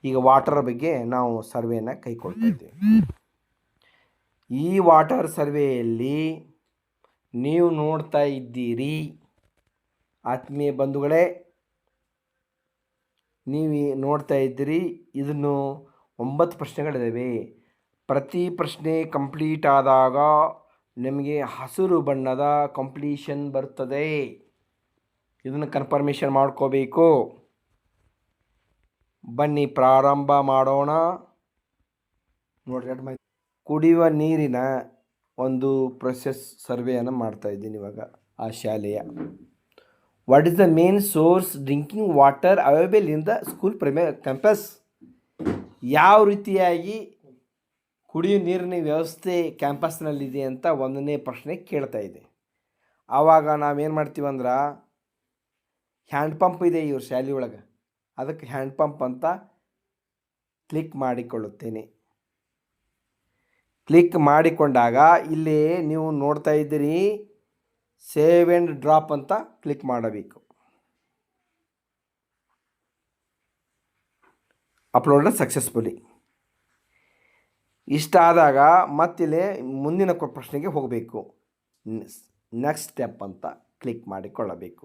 ಈಗ ವಾಟರ್ ಬಗ್ಗೆ ನಾವು ಸರ್ವೆಯನ್ನು ಕೈಗೊಳ್ತಾ ಇದ್ದೇವೆ. ಈ ವಾಟರ್ ಸರ್ವೆಯಲ್ಲಿ ನೀವು ನೋಡ್ತಾ ಇದ್ದೀರಿ ಆತ್ಮೀಯ ಬಂಧುಗಳೇ, ನೀವು ನೋಡ್ತಾ ಇದ್ದೀರಿ. ಇದನ್ನು 9 ಪ್ರಶ್ನೆಗಳಿದ್ದಾವೆ. ಪ್ರತಿ ಪ್ರಶ್ನೆ ಕಂಪ್ಲೀಟ್ ಆದಾಗ ನಿಮಗೆ ಹಸಿರು ಬಣ್ಣದ ಕಂಪ್ಲೀಷನ್ ಬರ್ತದೆ. ಇದನ್ನು ಕನ್ಫರ್ಮೇಷನ್ ಮಾಡ್ಕೋಬೇಕು. ಬನ್ನಿ ಪ್ರಾರಂಭ ಮಾಡೋಣ. ನೋಡ್ರಿ ಎರಡು ಮಾಹಿತಿ. ಕುಡಿಯುವ ನೀರಿನ ಒಂದು ಪ್ರೊಸೆಸ್ ಸರ್ವೆಯನ್ನು ಮಾಡ್ತಾ ಇದ್ದೀನಿ ಇವಾಗ ಆ ಶಾಲೆಯ. What is the main source drinking water available in the school campus? ಯಾವ ರೀತಿಯಾಗಿ ಕುಡಿಯುವ ನೀರಿನ ವ್ಯವಸ್ಥೆ ಕ್ಯಾಂಪಸ್ನಲ್ಲಿದೆ ಅಂತ ಒಂದನೇ ಪ್ರಶ್ನೆ ಕೇಳ್ತಾ ಇದೆ. ಆವಾಗ ನಾವೇನು ಮಾಡ್ತೀವಂದ್ರೆ, ಹ್ಯಾಂಡ್ ಪಂಪ್ ಇದೆ ಇವ್ರ ಶಾಲೆ ಒಳಗೆ, ಅದಕ್ಕೆ ಹ್ಯಾಂಡ್ ಪಂಪ್ ಅಂತ ಕ್ಲಿಕ್ ಮಾಡಿಕೊಳ್ಳುತ್ತೇನೆ. ಕ್ಲಿಕ್ ಮಾಡಿಕೊಂಡಾಗ ಇಲ್ಲಿ ನೀವು ನೋಡ್ತಾ ಇದ್ದೀರಿ, ಸೇವ್ ಆ್ಯಂಡ್ ಡ್ರಾಪ್ ಅಂತ ಕ್ಲಿಕ್ ಮಾಡಬೇಕು. Upload successfully. ಇಷ್ಟ ಆದಾಗ ಮತ್ತಿಲ್ಲಿ ಮುಂದಿನ ಪ್ರಶ್ನೆಗೆ ಹೋಗಬೇಕು. ನೆಕ್ಸ್ಟ್ ಸ್ಟೆಪ್ ಅಂತ ಕ್ಲಿಕ್ ಮಾಡಿಕೊಳ್ಳಬೇಕು.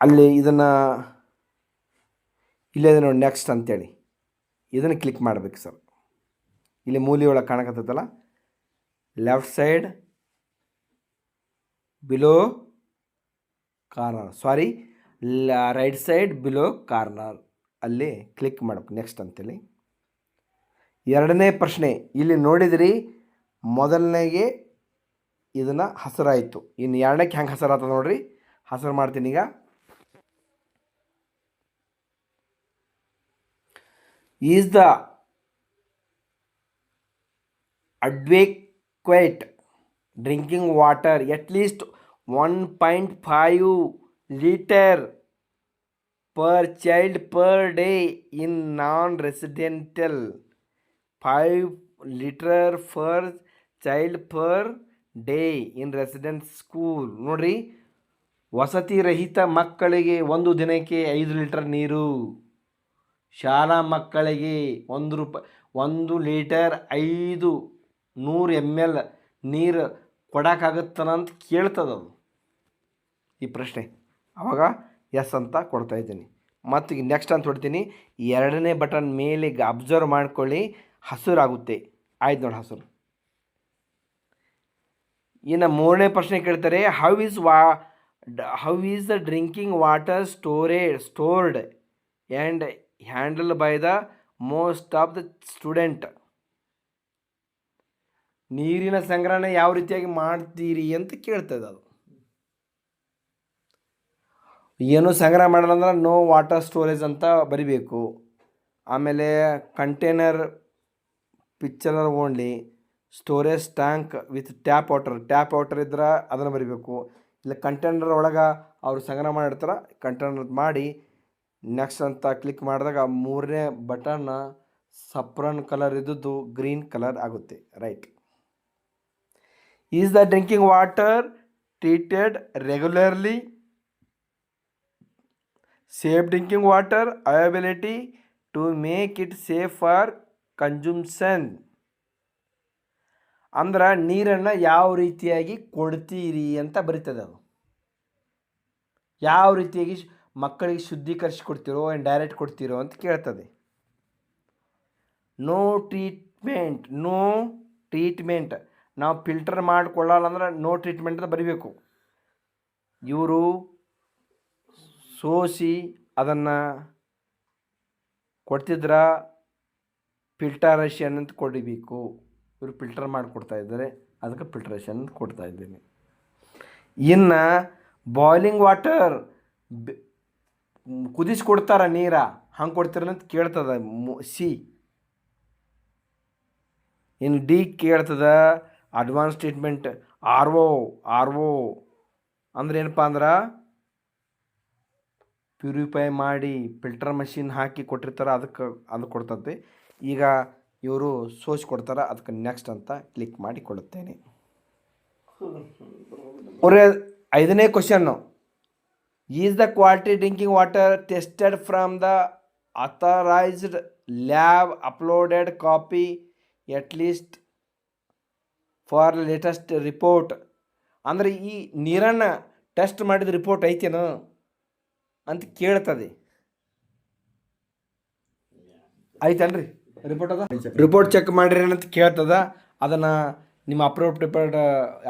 ಅಲ್ಲಿ ಇದನ್ನು ಇಲ್ಲೇ ನೋಡಿ ನೆಕ್ಸ್ಟ್ ಅಂತೇಳಿ ಇದನ್ನು ಕ್ಲಿಕ್ ಮಾಡಬೇಕು ಸರ್. ಇಲ್ಲಿ ಮೂಲೆ ಒಳಗೆ ಕಾಣಕತ್ತೈತಲ್ಲ, left side below corner, sorry right side below corner, ಅಲ್ಲಿ ಕ್ಲಿಕ್ ಮಾಡಬೇಕು ನೆಕ್ಸ್ಟ್ ಅಂತೇಳಿ. ಎರಡನೇ ಪ್ರಶ್ನೆ ಇಲ್ಲಿ ನೋಡಿದ್ರಿ, ಮೊದಲನೇಗೆ ಇದನ್ನು ಹಸಿರಾಯಿತು, ಇನ್ನು ಎರಡನೇಗೆ ಹೆಂಗೆ ಹಸಿರಾಗ್ತದೆ ನೋಡ್ರಿ. ಹಸಿರು ಮಾಡ್ತೀನಿ ಈಗ. Is the adequate drinking water at least 1.5 liter per child per day in non-residential, 5 liter per child per day in resident school. ನೋಡ್ರಿ, ವಸತಿ ರಹಿತ ಮಕ್ಕಳಿಗೆ ಒಂದು ದಿನಕ್ಕೆ 5 ಲೀಟರ್ ನೀರು, ಶಾಲಾ ಮಕ್ಕಳಿಗೆ 1 ಲೀಟರ್ 500 ml ನೀರು ಕೊಡೋಕ್ಕಾಗುತ್ತಾನಂತ ಕೇಳ್ತದದು ಈ ಪ್ರಶ್ನೆ. ಆವಾಗ ಎಸ್ ಅಂತ ಕೊಡ್ತಾ ಇದ್ದೀನಿ. ಮತ್ತು ಈಗ ನೆಕ್ಸ್ಟ್ ಅಂತ ಹೊಡ್ತೀನಿ. ಎರಡನೇ ಬಟನ್ ಮೇಲೆ ಅಬ್ಸರ್ವ್ ಮಾಡ್ಕೊಳ್ಳಿ, ಹಸಿರಾಗುತ್ತೆ. ಆಯ್ತು ನೋಡಿ ಹಸಿರು. ಇನ್ನು ಮೂರನೇ ಪ್ರಶ್ನೆ ಕೇಳ್ತಾರೆ, how is the drinking water stored and handle by the most of the student? ನೀರಿನ ಸಂಗ್ರಹಣೆ ಯಾವ ರೀತಿಯಾಗಿ ಮಾಡ್ತೀರಿ ಅಂತ ಕೇಳ್ತದೆ ಅದು. ಏನು ಸಂಗ್ರಹ ಮಾಡಲ್ಲ ಅಂದ್ರೆ ನೋ ವಾಟರ್ ಸ್ಟೋರೇಜ್ ಅಂತ ಬರಿಬೇಕು. ಆಮೇಲೆ container picture only, storage tank with tap water ಇದ್ರೆ ಅದನ್ನು ಬರಿಬೇಕು. ಇಲ್ಲ ಕಂಟೈನರ್ ಒಳಗೆ ಅವರು ಸಂಗ್ರಹ ಮಾಡಿರ್ತಾರೆ, ಕಂಟೈನರ್ ಮಾಡಿ ನೆಕ್ಸ್ಟ್ ಅಂತ ಕ್ಲಿಕ್ ಮಾಡಿದಾಗ ಮೂರನೇ ಬಟನ್ನ ಸಪ್ರನ್ ಕಲರ್ ಇದ್ದದ್ದು ಗ್ರೀನ್ ಕಲರ್ ಆಗುತ್ತೆ. Right. Is the drinking water treated regularly? Safe drinking water availability to make it safe for consumption. ಅಂದ್ರೆ ನೀರನ್ನು ಯಾವ ರೀತಿಯಾಗಿ ಕೊಡ್ತೀರಿ ಅಂತ ಬರೀತದೆ ಅದು. ಯಾವ ರೀತಿಯಾಗಿ ಮಕ್ಕಳಿಗೆ ಶುದ್ಧೀಕರಿಸಿ ಕೊಡ್ತಿರೋ ಏನು ಡೈರೆಕ್ಟ್ ಕೊಡ್ತಿರೋ ಅಂತ ಕೇಳ್ತದೆ. ನೋ ಟ್ರೀಟ್ಮೆಂಟ್ ನಾವು ಫಿಲ್ಟರ್ ಮಾಡಿಕೊಳ್ಳಲ್ಲ ಅಂದ್ರೆ ನೋ ಟ್ರೀಟ್ಮೆಂಟ್ ಅಂತ ಬರೀಬೇಕು. ಇವರು ಸೋಸಿ ಅದನ್ನು ಕೊಡ್ತಿದ್ರ ಫಿಲ್ಟರೇಷನ್ ಅಂತ ಕೊಡಬೇಕು. ಇವರು ಫಿಲ್ಟರ್ ಮಾಡಿಕೊಡ್ತಾ ಇದ್ದಾರೆ, ಅದಕ್ಕೆ ಫಿಲ್ಟರೇಷನ್ ಅಂತ ಕೊಡ್ತಾ ಇದ್ದೀನಿ. ಇನ್ನು ಬಾಯ್ಲಿಂಗ್ ವಾಟರ್ ಕುದಿಸ್ಕೊಡ್ತಾರ ನೀರ, ಹಂಗೆ ಕೊಡ್ತೀರಂತ ಕೇಳ್ತದ ಸಿ. ಇನ್ನು ಡಿ ಕೇಳ್ತದ ಅಡ್ವಾನ್ಸ್ ಟ್ರೀಟ್ಮೆಂಟ್ ಆರ್ ಒ ಅಂದ್ರೆ ಏನಪ್ಪ ಅಂದ್ರೆ ಪ್ಯೂರಿಫೈ ಮಾಡಿ ಫಿಲ್ಟರ್ ಮಷಿನ್ ಹಾಕಿ ಕೊಟ್ಟಿರ್ತಾರೆ, ಅದು ಕೊಡ್ತದೆ. ಈಗ ಇವರು ಸೋಸಿ ಕೊಡ್ತಾರೆ, ಅದಕ್ಕೆ ನೆಕ್ಸ್ಟ್ ಅಂತ ಕ್ಲಿಕ್ ಮಾಡಿಕೊಳ್ಳುತ್ತೇನೆ. ಐದನೇ ಕ್ವಶನ್ನು, is the quality drinking water tested from the authorised lab uploaded copy at least for latest report? ಅಂದರೆ ಈ ನೀರನ್ನು ಟೆಸ್ಟ್ ಮಾಡಿದ ರಿಪೋರ್ಟ್ ಐತೇನೋ ಅಂತ ಕೇಳ್ತದೆ. ಐತೇನ್ರಿ ರಿಪೋರ್ಟ್? ಅದ ರಿಪೋರ್ಟ್ ಚೆಕ್ ಮಾಡಿರಿ ಅಂತ ಕೇಳ್ತದ. ಅದನ್ನು ನಿಮ್ಮ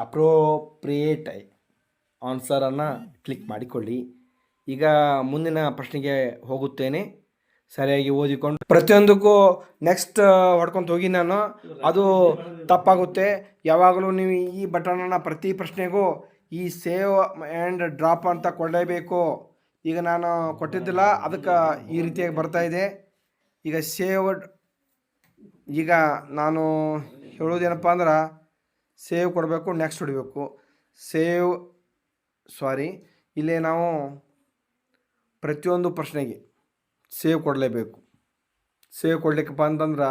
ಅಪ್ರೋಪ್ರಿಯೇಟ್ ಆನ್ಸರನ್ನು ಕ್ಲಿಕ್ ಮಾಡಿಕೊಳ್ಳಿ. ಈಗ ಮುಂದಿನ ಪ್ರಶ್ನೆಗೆ ಹೋಗುತ್ತೇನೆ. ಸರಿಯಾಗಿ ಓದಿಕೊಂಡು ಪ್ರತಿಯೊಂದಕ್ಕೂ ನೆಕ್ಸ್ಟ್ ಹೊಡ್ಕೊತ ಹೋಗಿ ನಾನು, ಅದು ತಪ್ಪಾಗುತ್ತೆ. ಯಾವಾಗಲೂ ನೀವು ಈ ಬಟನನ್ನು ಪ್ರತಿ ಪ್ರಶ್ನೆಗೂ ಈ ಸೇವ್ ಆ್ಯಂಡ್ ಡ್ರಾಪ್ ಅಂತ ಕೊಡಲೇಬೇಕು. ಈಗ ನಾನು ಕೊಟ್ಟಿದ್ದಿಲ್ಲ, ಅದಕ್ಕೆ ಈ ರೀತಿಯಾಗಿ ಬರ್ತಾ ಇದೆ. ಈಗ ಈಗ ನಾನು ಹೇಳೋದೇನಪ್ಪ ಅಂದ್ರೆ, ಸೇವ್ ಕೊಡಬೇಕು, ನೆಕ್ಸ್ಟ್ ಹೊಡಿಬೇಕು. ಇಲ್ಲೇ ನಾವು ಪ್ರತಿಯೊಂದು ಪ್ರಶ್ನೆಗೆ ಸೇವ್ ಕೊಡಲೇಬೇಕು. ಸೇವ್ ಕೊಡ್ಲಿಕ್ಕಪ್ಪ ಅಂತಂದ್ರೆ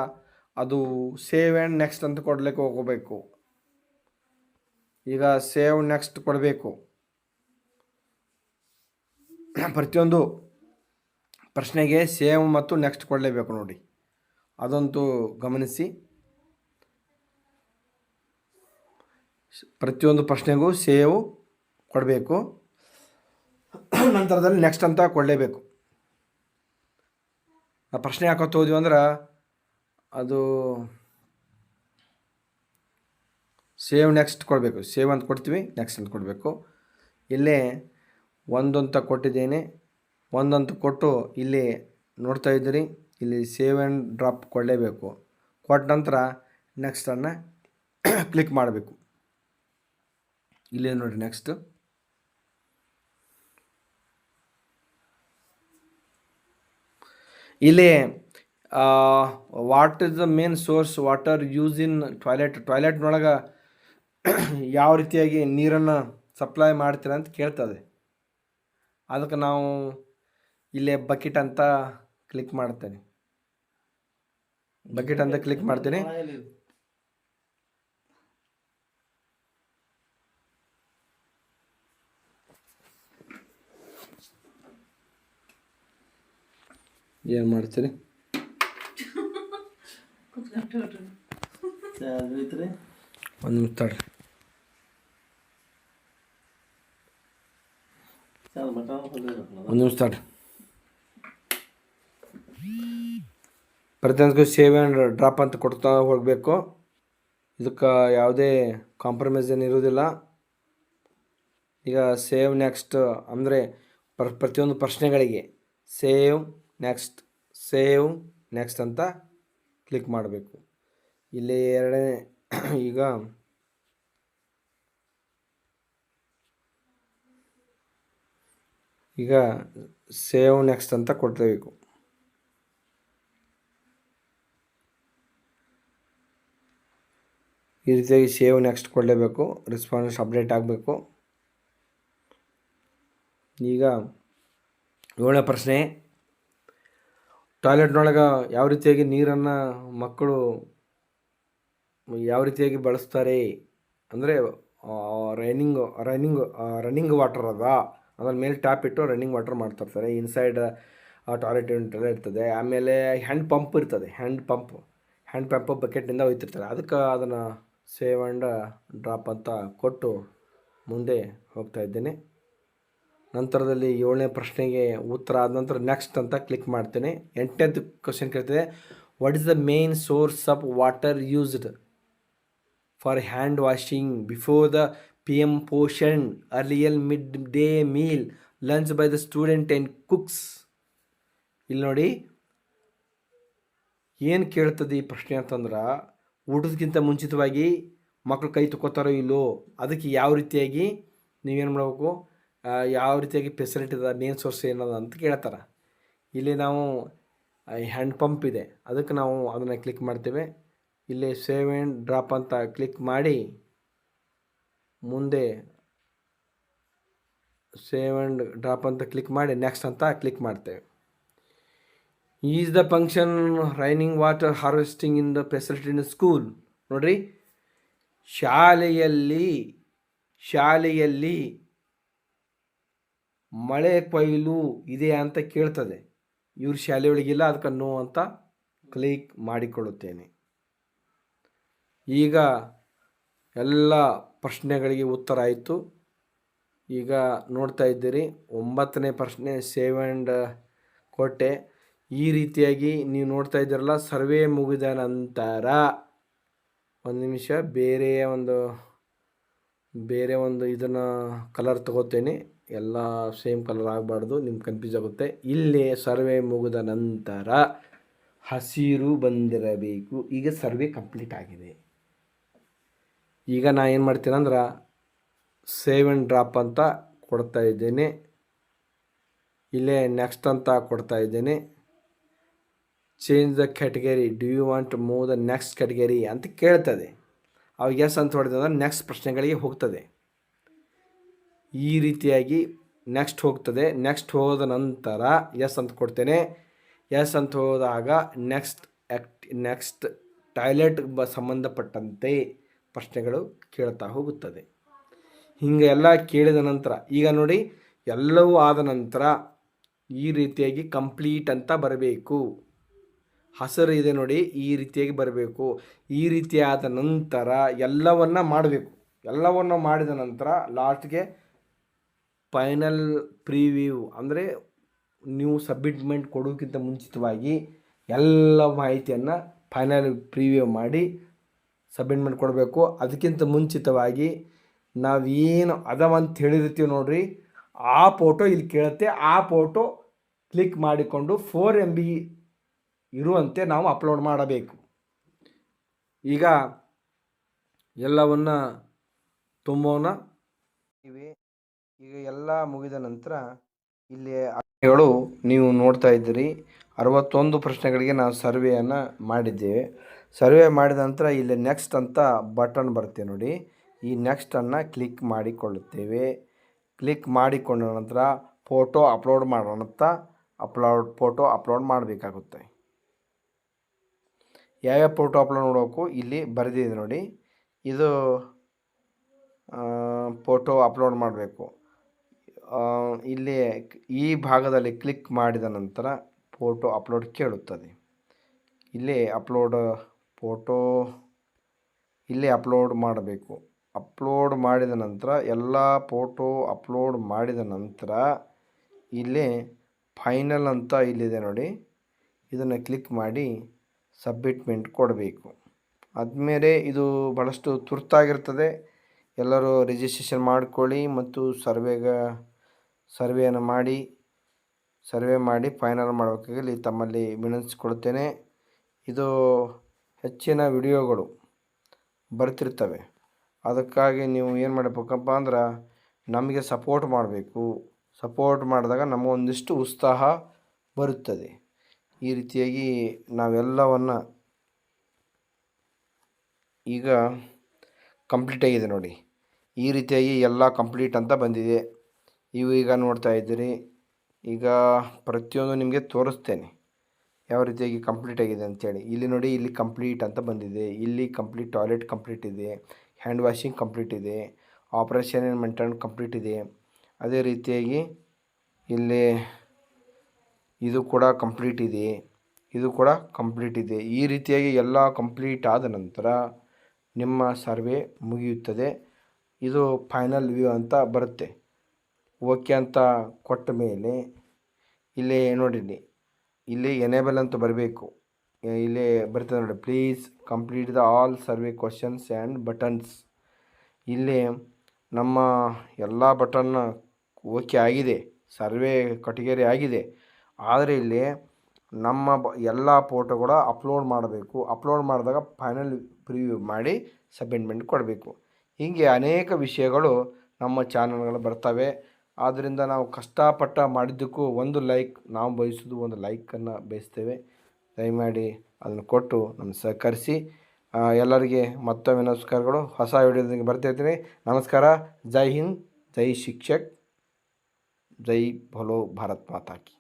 ಅದು ಸೇವ್ ಆ್ಯಂಡ್ ನೆಕ್ಸ್ಟ್ ಅಂತ ಕೊಡ್ಲಿಕ್ಕೆ ಹೋಗಬೇಕು. ಈಗ ಸೇವ್ ನೆಕ್ಸ್ಟ್ ಕೊಡಬೇಕು. ಪ್ರತಿಯೊಂದು ಪ್ರಶ್ನೆಗೆ ಸೇವ್ ಮತ್ತು ನೆಕ್ಸ್ಟ್ ಕೊಡಲೇಬೇಕು ನೋಡಿ, ಅದಂತೂ ಗಮನಿಸಿ. ಪ್ರತಿಯೊಂದು ಪ್ರಶ್ನೆಗೂ ಸೇವ್ ಕೊಡಬೇಕು, ನಂತರದಲ್ಲಿ ನೆಕ್ಸ್ಟ್ ಅಂತ ಕೊಡಲೇಬೇಕು. ಆ ಪ್ರಶ್ನೆ ಹಾಕೋತ ಹೋದ್ವಿ ಅಂದ್ರೆ ಅದು ಸೇವ್ ನೆಕ್ಸ್ಟ್ ಕೊಡಬೇಕು. ಸೇವ್ ಅಂತ ಕೊಡ್ತೀವಿ, ನೆಕ್ಸ್ಟ್ ಅಂತ ಕೊಡಬೇಕು. ಇಲ್ಲೇ ಒಂದಂತ ಕೊಟ್ಟಿದ್ದೇನೆ, ಒಂದಂತ ಕೊಟ್ಟು ಇಲ್ಲಿ ನೋಡ್ತಾ ಇದ್ದೀರಿ, ಇಲ್ಲಿ ಸೇವ್ ಆ್ಯಂಡ್ ಡ್ರಾಪ್ ಕೊಡಲೇಬೇಕು. ಕೊಟ್ಟ ನಂತರ ನೆಕ್ಸ್ಟನ್ನು ಕ್ಲಿಕ್ ಮಾಡಬೇಕು. ಇಲ್ಲೇ ನೋಡಿ ನೆಕ್ಸ್ಟ್. ಇಲ್ಲಿ what is the main source water use in ಟಾಯ್ಲೆಟ್ನೊಳಗೆ ಯಾವ ರೀತಿಯಾಗಿ ನೀರನ್ನು ಸಪ್ಲೈ ಮಾಡ್ತೀರ ಅಂತ ಕೇಳ್ತದೆ. ಅದಕ್ಕೆ ನಾವು ಇಲ್ಲೇ ಬಕೆಟ್ ಅಂತ ಕ್ಲಿಕ್ ಮಾಡ್ತೇನೆ. ಬಕೆಟ್ ಅಂತ ಕ್ಲಿಕ್ ಮಾಡ್ತೀನಿ. ಏನು ಮಾಡ್ತೀರಿ? ಒಂದು ನಿಮಿಷ ತಡ್ರಿ. ಪ್ರತಿಯೊಂದಕ್ಕೂ ಸೇವ್ ಆ್ಯಂಡ್ ಡ್ರಾಪ್ ಅಂತ ಕೊಡ್ತಾ ಹೋಗಬೇಕು. ಇದಕ್ಕೆ ಯಾವುದೇ ಕಾಂಪ್ರಮೈಸ್ ಏನು ಇರೋದಿಲ್ಲ. ಈಗ ಸೇವ್ ನೆಕ್ಸ್ಟ್ ಅಂದರೆ ಪ್ರತಿಯೊಂದು ಪ್ರಶ್ನೆಗಳಿಗೆ ಸೇವ್ ನೆಕ್ಸ್ಟ್ ಅಂತ ಕ್ಲಿಕ್ ಮಾಡಬೇಕು. ಇಲ್ಲಿ ಎರಡನೇ ಈಗ ಸೇವ್ ನೆಕ್ಸ್ಟ್ ಅಂತ ಕೊಡಬೇಕು. ಈ ರೀತಿಯಾಗಿ ಸೇವ್ ನೆಕ್ಸ್ಟ್ ಕೊಡಲೇಬೇಕು. ರೆಸ್ಪಾನ್ಸ್ ಅಪ್ಡೇಟ್ ಆಗಬೇಕು. ಈಗ 7ನೇ ಪ್ರಶ್ನೆ, ಟಾಯ್ಲೆಟ್ನೊಳಗೆ ಯಾವ ರೀತಿಯಾಗಿ ನೀರನ್ನು ಮಕ್ಕಳು ಯಾವ ರೀತಿಯಾಗಿ ಬಳಸ್ತಾರೆ ಅಂದರೆ ರನ್ನಿಂಗ್ ವಾಟರ್ ಅದ, ಆಮೇಲೆ ಮೇಲೆ ಟ್ಯಾಪ್ ಇಟ್ಟು ರನ್ನಿಂಗ್ ವಾಟರ್ ಮಾಡ್ತಿರ್ತಾರೆ. ಇನ್ಸೈಡ್ ಟಾಯ್ಲೆಟ್ ಎಲ್ಲ ಇರ್ತದೆ. ಆಮೇಲೆ ಹ್ಯಾಂಡ್ ಪಂಪ್ ಇರ್ತದೆ. ಹ್ಯಾಂಡ್ ಪಂಪ್ ಬಕೆಟ್ನಿಂದ ಒಯ್ತಿರ್ತಾರೆ. ಅದಕ್ಕೆ ಅದನ್ನು ಸೇವ್ ಆ್ಯಂಡ್ ಡ್ರಾಪ್ ಅಂತ ಕೊಟ್ಟು ಮುಂದೆ ಹೋಗ್ತಾ ಇದ್ದೇನೆ. ನಂತರದಲ್ಲಿ 7ನೇ ಪ್ರಶ್ನೆಗೆ ಉತ್ತರ ಆದ ನಂತರ ನೆಕ್ಸ್ಟ್ ಅಂತ ಕ್ಲಿಕ್ ಮಾಡ್ತೇನೆ. 8ನೇ ಕ್ವಶನ್ ಕೇಳ್ತದೆ, what is the main source of water used for hand washing before the PM Poshan, ಅರ್ಲಿಯಲ್ mid day meal, lunch by the student and cooks. ಇಲ್ಲಿ ನೋಡಿ ಏನು ಕೇಳ್ತದೆ ಈ ಪ್ರಶ್ನೆ ಅಂತಂದ್ರೆ, ಊಟದಕ್ಕಿಂತ ಮುಂಚಿತವಾಗಿ ಮಕ್ಕಳು ಕೈ ತಗೋತಾರೋ ಇಲ್ಲೋ, ಅದಕ್ಕೆ ಯಾವ ರೀತಿಯಾಗಿ ನೀವೇನು ಮಾಡಬೇಕು, ಯಾವ ರೀತಿಯಾಗಿ ಫೆಸಿಲಿಟಿ ಇದೆ, ಮೇನ್ ಸೋರ್ಸ್ ಏನದ ಅಂತ ಕೇಳ್ತಾರೆ. ಇಲ್ಲಿ ನಾವು ಹ್ಯಾಂಡ್ ಪಂಪ್ ಇದೆ, ಅದಕ್ಕೆ ನಾವು ಅದನ್ನು ಕ್ಲಿಕ್ ಮಾಡ್ತೇವೆ. ಇಲ್ಲಿ ಸೇವ್ ಆ್ಯಂಡ್ ಡ್ರಾಪ್ ಅಂತ ಕ್ಲಿಕ್ ಮಾಡಿ ಮುಂದೆ ಸೇವ್ ಆ್ಯಂಡ್ ಡ್ರಾಪ್ ಅಂತ ಕ್ಲಿಕ್ ಮಾಡಿ ನೆಕ್ಸ್ಟ್ ಅಂತ ಕ್ಲಿಕ್ ಮಾಡ್ತೇವೆ. Is the function raining water harvesting in the facility in school. ನೋಡ್ರಿ, ಶಾಲೆಯಲ್ಲಿ ಮಳೆ ಕೊಯ್ಲು ಇದೆ ಅಂತ ಕೇಳ್ತದೆ. ಇವ್ರ ಶಾಲೆಯೊಳಗಿಲ್ಲ, ಅದಕ್ಕೆ ನೋ ಅಂತ ಕ್ಲಿಕ್ ಮಾಡಿಕೊಳ್ಳುತ್ತೇನೆ. ಈಗ ಎಲ್ಲ ಪ್ರಶ್ನೆಗಳಿಗೆ ಉತ್ತರ ಆಯಿತು. ಈಗ ನೋಡ್ತಾ ಇದ್ದೀರಿ 9ನೇ ಪ್ರಶ್ನೆ ಸೇವ್ ಆ್ಯಂಡ್ ಕೊಟ್ಟೆ. ಈ ರೀತಿಯಾಗಿ ನೀವು ನೋಡ್ತಾ ಇದ್ದೀರಲ್ಲ, ಸರ್ವೆ ಮುಗಿದ ನಂತರ ಒಂದು ನಿಮಿಷ ಬೇರೆ ಒಂದು ಇದನ್ನು ಕಲರ್ ತಗೋತೇನೆ. ಎಲ್ಲ ಸೇಮ್ ಕಲರ್ ಆಗಬಾರ್ದು, ನಿಮ್ಗೆ ಕನ್ಫ್ಯೂಸ್ ಆಗುತ್ತೆ. ಇಲ್ಲಿ ಸರ್ವೆ ಮುಗಿದ ನಂತರ ಹಸಿರು ಬಂದಿರಬೇಕು. ಈಗ ಸರ್ವೆ ಕಂಪ್ಲೀಟ್ ಆಗಿದೆ. ಈಗ ನಾನು ಏನು ಮಾಡ್ತೀನಿ ಅಂದ್ರೆ ಸೇವ್ ಆ್ಯಂಡ್ ಡ್ರಾಪ್ ಅಂತ ಕೊಡ್ತಾ ಇದ್ದೇನೆ. ಇಲ್ಲೇ ನೆಕ್ಸ್ಟ್ ಅಂತ ಕೊಡ್ತಾ ಇದ್ದೇನೆ. Change the category, do you want move the next category ಅಂತ ಕೇಳ್ತದೆ. ಅವಾಗ ಎಸ್ ಅಂತ ಹೊಡೆದ್ರೆ ನೆಕ್ಸ್ಟ್ ಪ್ರಶ್ನೆಗಳಿಗೆ ಹೋಗ್ತದೆ. ಈ ರೀತಿಯಾಗಿ ನೆಕ್ಸ್ಟ್ ಹೋಗ್ತದೆ. ನೆಕ್ಸ್ಟ್ ಹೋದ ನಂತರ ಎಸ್ ಅಂತ ಕೊಡ್ತೇನೆ. ಎಸ್ ಅಂತ ಹೋದಾಗ ನೆಕ್ಸ್ಟ್ ಟಾಯ್ಲೆಟ್ ಸಂಬಂಧಪಟ್ಟಂತೆ ಪ್ರಶ್ನೆಗಳು ಕೇಳ್ತಾ ಹೋಗುತ್ತದೆ. ಹಿಂಗೆ ಎಲ್ಲ ಕೇಳಿದ ನಂತರ ಈಗ ನೋಡಿ ಎಲ್ಲವೂ ಆದ ನಂತರ ಈ ರೀತಿಯಾಗಿ ಕಂಪ್ಲೀಟ್ ಅಂತ ಬರಬೇಕು. ಹಸಿರು ಇದೆ ನೋಡಿ, ಈ ರೀತಿಯಾಗಿ ಬರಬೇಕು. ಈ ರೀತಿಯಾದ ನಂತರ ಎಲ್ಲವನ್ನು ಮಾಡಬೇಕು. ಎಲ್ಲವನ್ನು ಮಾಡಿದ ನಂತರ ಲಾಸ್ಟ್ಗೆ ಫೈನಲ್ ಪ್ರಿವ್ಯೂ ಅಂದರೆ ನೀವು ಸಬ್ಮಿಟ್ಮೆಂಟ್ ಕೊಡೋಕ್ಕಿಂತ ಮುಂಚಿತವಾಗಿ ಎಲ್ಲ ಮಾಹಿತಿಯನ್ನು ಫೈನಲ್ ಪ್ರಿವ್ಯೂ ಮಾಡಿ ಸಬ್ಮಿಟ್ಮೆಂಟ್ ಕೊಡಬೇಕು. ಅದಕ್ಕಿಂತ ಮುಂಚಿತವಾಗಿ ನಾವೇನು ಅದವಂತ ಹೇಳಿರ್ತೀವಿ ನೋಡ್ರಿ, ಆ ಫೋಟೋ ಇಲ್ಲಿ ಕೇಳುತ್ತೆ. ಆ ಫೋಟೋ ಕ್ಲಿಕ್ ಮಾಡಿಕೊಂಡು 4 MB ಇರುವಂತೆ ನಾವು ಅಪ್ಲೋಡ್ ಮಾಡಬೇಕು. ಈಗ ಎಲ್ಲವನ್ನು ತುಂಬೋಣ. ಈಗ ಎಲ್ಲ ಮುಗಿದ ನಂತರ ಇಲ್ಲಿ ಪ್ರಶ್ನೆಗಳು ನೀವು ನೋಡ್ತಾ ಇದ್ದೀರಿ. 61 ಪ್ರಶ್ನೆಗಳಿಗೆ ನಾವು ಸರ್ವೆಯನ್ನು ಮಾಡಿದ್ದೇವೆ. ಸರ್ವೆ ಮಾಡಿದ ನಂತರ ಇಲ್ಲಿ ನೆಕ್ಸ್ಟ್ ಅಂತ ಬಟನ್ ಬರುತ್ತೆ ನೋಡಿ. ಈ ನೆಕ್ಸ್ಟನ್ನು ಕ್ಲಿಕ್ ಮಾಡಿಕೊಳ್ಳುತ್ತೇವೆ. ಕ್ಲಿಕ್ ಮಾಡಿಕೊಂಡ ನಂತರ ಫೋಟೋ ಅಪ್ಲೋಡ್ ಮಾಡೋಣ ಅಂತ ಫೋಟೋ ಅಪ್ಲೋಡ್ ಮಾಡಬೇಕಾಗುತ್ತೆ. ಯಾವ್ಯಾವ ಫೋಟೋ ಅಪ್ಲೋಡ್ ಮಾಡಬೇಕು ಇಲ್ಲಿ ಬರೆದಿದೆ ನೋಡಿ. ಇದು ಫೋಟೋ ಅಪ್ಲೋಡ್ ಮಾಡಬೇಕು. ಇಲ್ಲಿ ಈ ಭಾಗದಲ್ಲಿ ಕ್ಲಿಕ್ ಮಾಡಿದ ನಂತರ ಫೋಟೋ ಅಪ್ಲೋಡ್ ಕೇಳುತ್ತದೆ. ಇಲ್ಲಿ ಫೋಟೋ ಇಲ್ಲಿ ಅಪ್ಲೋಡ್ ಮಾಡಬೇಕು. ಅಪ್ಲೋಡ್ ಮಾಡಿದ ನಂತರ ಎಲ್ಲ ಫೋಟೋ ಅಪ್ಲೋಡ್ ಮಾಡಿದ ನಂತರ ಇಲ್ಲಿ ಫೈನಲ್ ಅಂತ ಇಲ್ಲಿದೆ ನೋಡಿ, ಇದನ್ನು ಕ್ಲಿಕ್ ಮಾಡಿ ಸಬ್ಮಿಟ್ಮೆಂಟ್ ಕೊಡಬೇಕು. ಆದಮೇಲೆ ಇದು ಭಾಳಷ್ಟು ತುರ್ತಾಗಿರ್ತದೆ. ಎಲ್ಲರೂ ರಿಜಿಸ್ಟ್ರೇಷನ್ ಮಾಡಿಕೊಳ್ಳಿ ಮತ್ತು ಸರ್ವೆಯನ್ನು ಮಾಡಿ ಫೈನಲ್ ಮಾಡಬೇಕಾಗಿ ತಮ್ಮಲ್ಲಿ ವಿನಂತಿಸಿಕೊಳ್ತೇನೆ. ಇದು ಹೆಚ್ಚಿನ ವಿಡಿಯೋಗಳು ಬರ್ತಿರ್ತವೆ. ಅದಕ್ಕಾಗಿ ನೀವು ಏನು ಮಾಡಬೇಕಪ್ಪ ಅಂದ್ರೆ ನಮಗೆ ಸಪೋರ್ಟ್ ಮಾಡಬೇಕು. ಸಪೋರ್ಟ್ ಮಾಡಿದಾಗ ನಮಗೊಂದಿಷ್ಟು ಉತ್ಸಾಹ ಬರುತ್ತದೆ. ಈ ರೀತಿಯಾಗಿ ನಾವೆಲ್ಲವನ್ನು ಈಗ ಕಂಪ್ಲೀಟ್ ಆಗಿದೆ ನೋಡಿ. ಈ ರೀತಿಯಾಗಿ ಎಲ್ಲ ಕಂಪ್ಲೀಟ್ ಅಂತ ಬಂದಿದೆ. ಇವು ಈಗ ನೋಡ್ತಾ ಇದ್ದೀರಿ. ಈಗ ಪ್ರತಿಯೊಂದು ನಿಮಗೆ ತೋರಿಸ್ತೇನೆ ಯಾವ ರೀತಿಯಾಗಿ ಕಂಪ್ಲೀಟ್ ಆಗಿದೆ ಅಂಥೇಳಿ. ಇಲ್ಲಿ ನೋಡಿ, ಇಲ್ಲಿ ಕಂಪ್ಲೀಟ್ ಅಂತ ಬಂದಿದೆ. ಇಲ್ಲಿ ಕಂಪ್ಲೀಟ್ ಟಾಯ್ಲೆಟ್ ಕಂಪ್ಲೀಟ್ ಇದೆ, ಹ್ಯಾಂಡ್ ವಾಷಿಂಗ್ ಕಂಪ್ಲೀಟ್ ಇದೆ, ಆಪ್ರೇಷನ್ ಆ್ಯಂಡ್ ಮೇಂಟೆನೆನ್ಸ್ ಕಂಪ್ಲೀಟ್ ಇದೆ. ಅದೇ ರೀತಿಯಾಗಿ ಇಲ್ಲಿ ಇದು ಕೂಡ ಕಂಪ್ಲೀಟ್ ಇದೆ, ಇದು ಕೂಡ ಕಂಪ್ಲೀಟ್ ಇದೆ. ಈ ರೀತಿಯಾಗಿ ಎಲ್ಲ ಕಂಪ್ಲೀಟ್ ಆದ ನಂತರ ನಿಮ್ಮ ಸರ್ವೆ ಮುಗಿಯುತ್ತದೆ. ಇದು ಫೈನಲ್ ವ್ಯೂ ಅಂತ ಬರುತ್ತೆ. ಓಕೆ ಅಂತ ಕೊಟ್ಟ ಮೇಲೆ ಇಲ್ಲಿ ನೋಡಿರಿ, ಇಲ್ಲಿ ಎನೇಬಲ್ ಅಂತ ಬರಬೇಕು. ಇಲ್ಲಿ ಬರ್ತದೆ ನೋಡಿ, please complete the all survey questions and buttons. ಇಲ್ಲಿ ನಮ್ಮ ಎಲ್ಲ ಬಟನ್ ಓಕೆ ಆಗಿದೆ, ಸರ್ವೆ ಕಟಗರಿ ಆಗಿದೆ. ಆದರೆ ಇಲ್ಲಿ ನಮ್ಮ ಎಲ್ಲ ಫೋಟೋಗಳು ಅಪ್ಲೋಡ್ ಮಾಡಬೇಕು. ಅಪ್ಲೋಡ್ ಮಾಡಿದಾಗ ಫೈನಲ್ ಪ್ರಿವ್ಯೂ ಮಾಡಿ ಸಬ್ಮಿಟ್ಮೆಂಟ್ ಕೊಡಬೇಕು. ಹೀಗೆ ಅನೇಕ ವಿಷಯಗಳು ನಮ್ಮ ಚಾನಲ್ಗಳು ಬರ್ತವೆ. ಆದ್ದರಿಂದ ನಾವು ಕಷ್ಟಪಟ್ಟು ಮಾಡಿದ್ದಕ್ಕೂ ಒಂದು ಲೈಕ್, ನಾವು ಬಯಸೋದು ಒಂದು ಲೈಕನ್ನು ಬಯಸ್ತೇವೆ. ದಯಮಾಡಿ ಅದನ್ನು ಕೊಟ್ಟು ನಮ್ಮನ್ನು ಸಹಕರಿಸಿ. ಎಲ್ಲರಿಗೆ ಮತ್ತೊಮ್ಮೆ ನಮಸ್ಕಾರಗಳು. ಹೊಸ ವಿಡಿಯೋದೊಂದಿಗೆ ಬರ್ತಾಯಿರ್ತೀನಿ. ನಮಸ್ಕಾರ. ಜೈ ಹಿಂದ್, ಜೈ ಶಿಕ್ಷಕ್, ಜೈ ಭೋಲೋ ಭಾರತ್ ಮಾತಾ ಕಿ.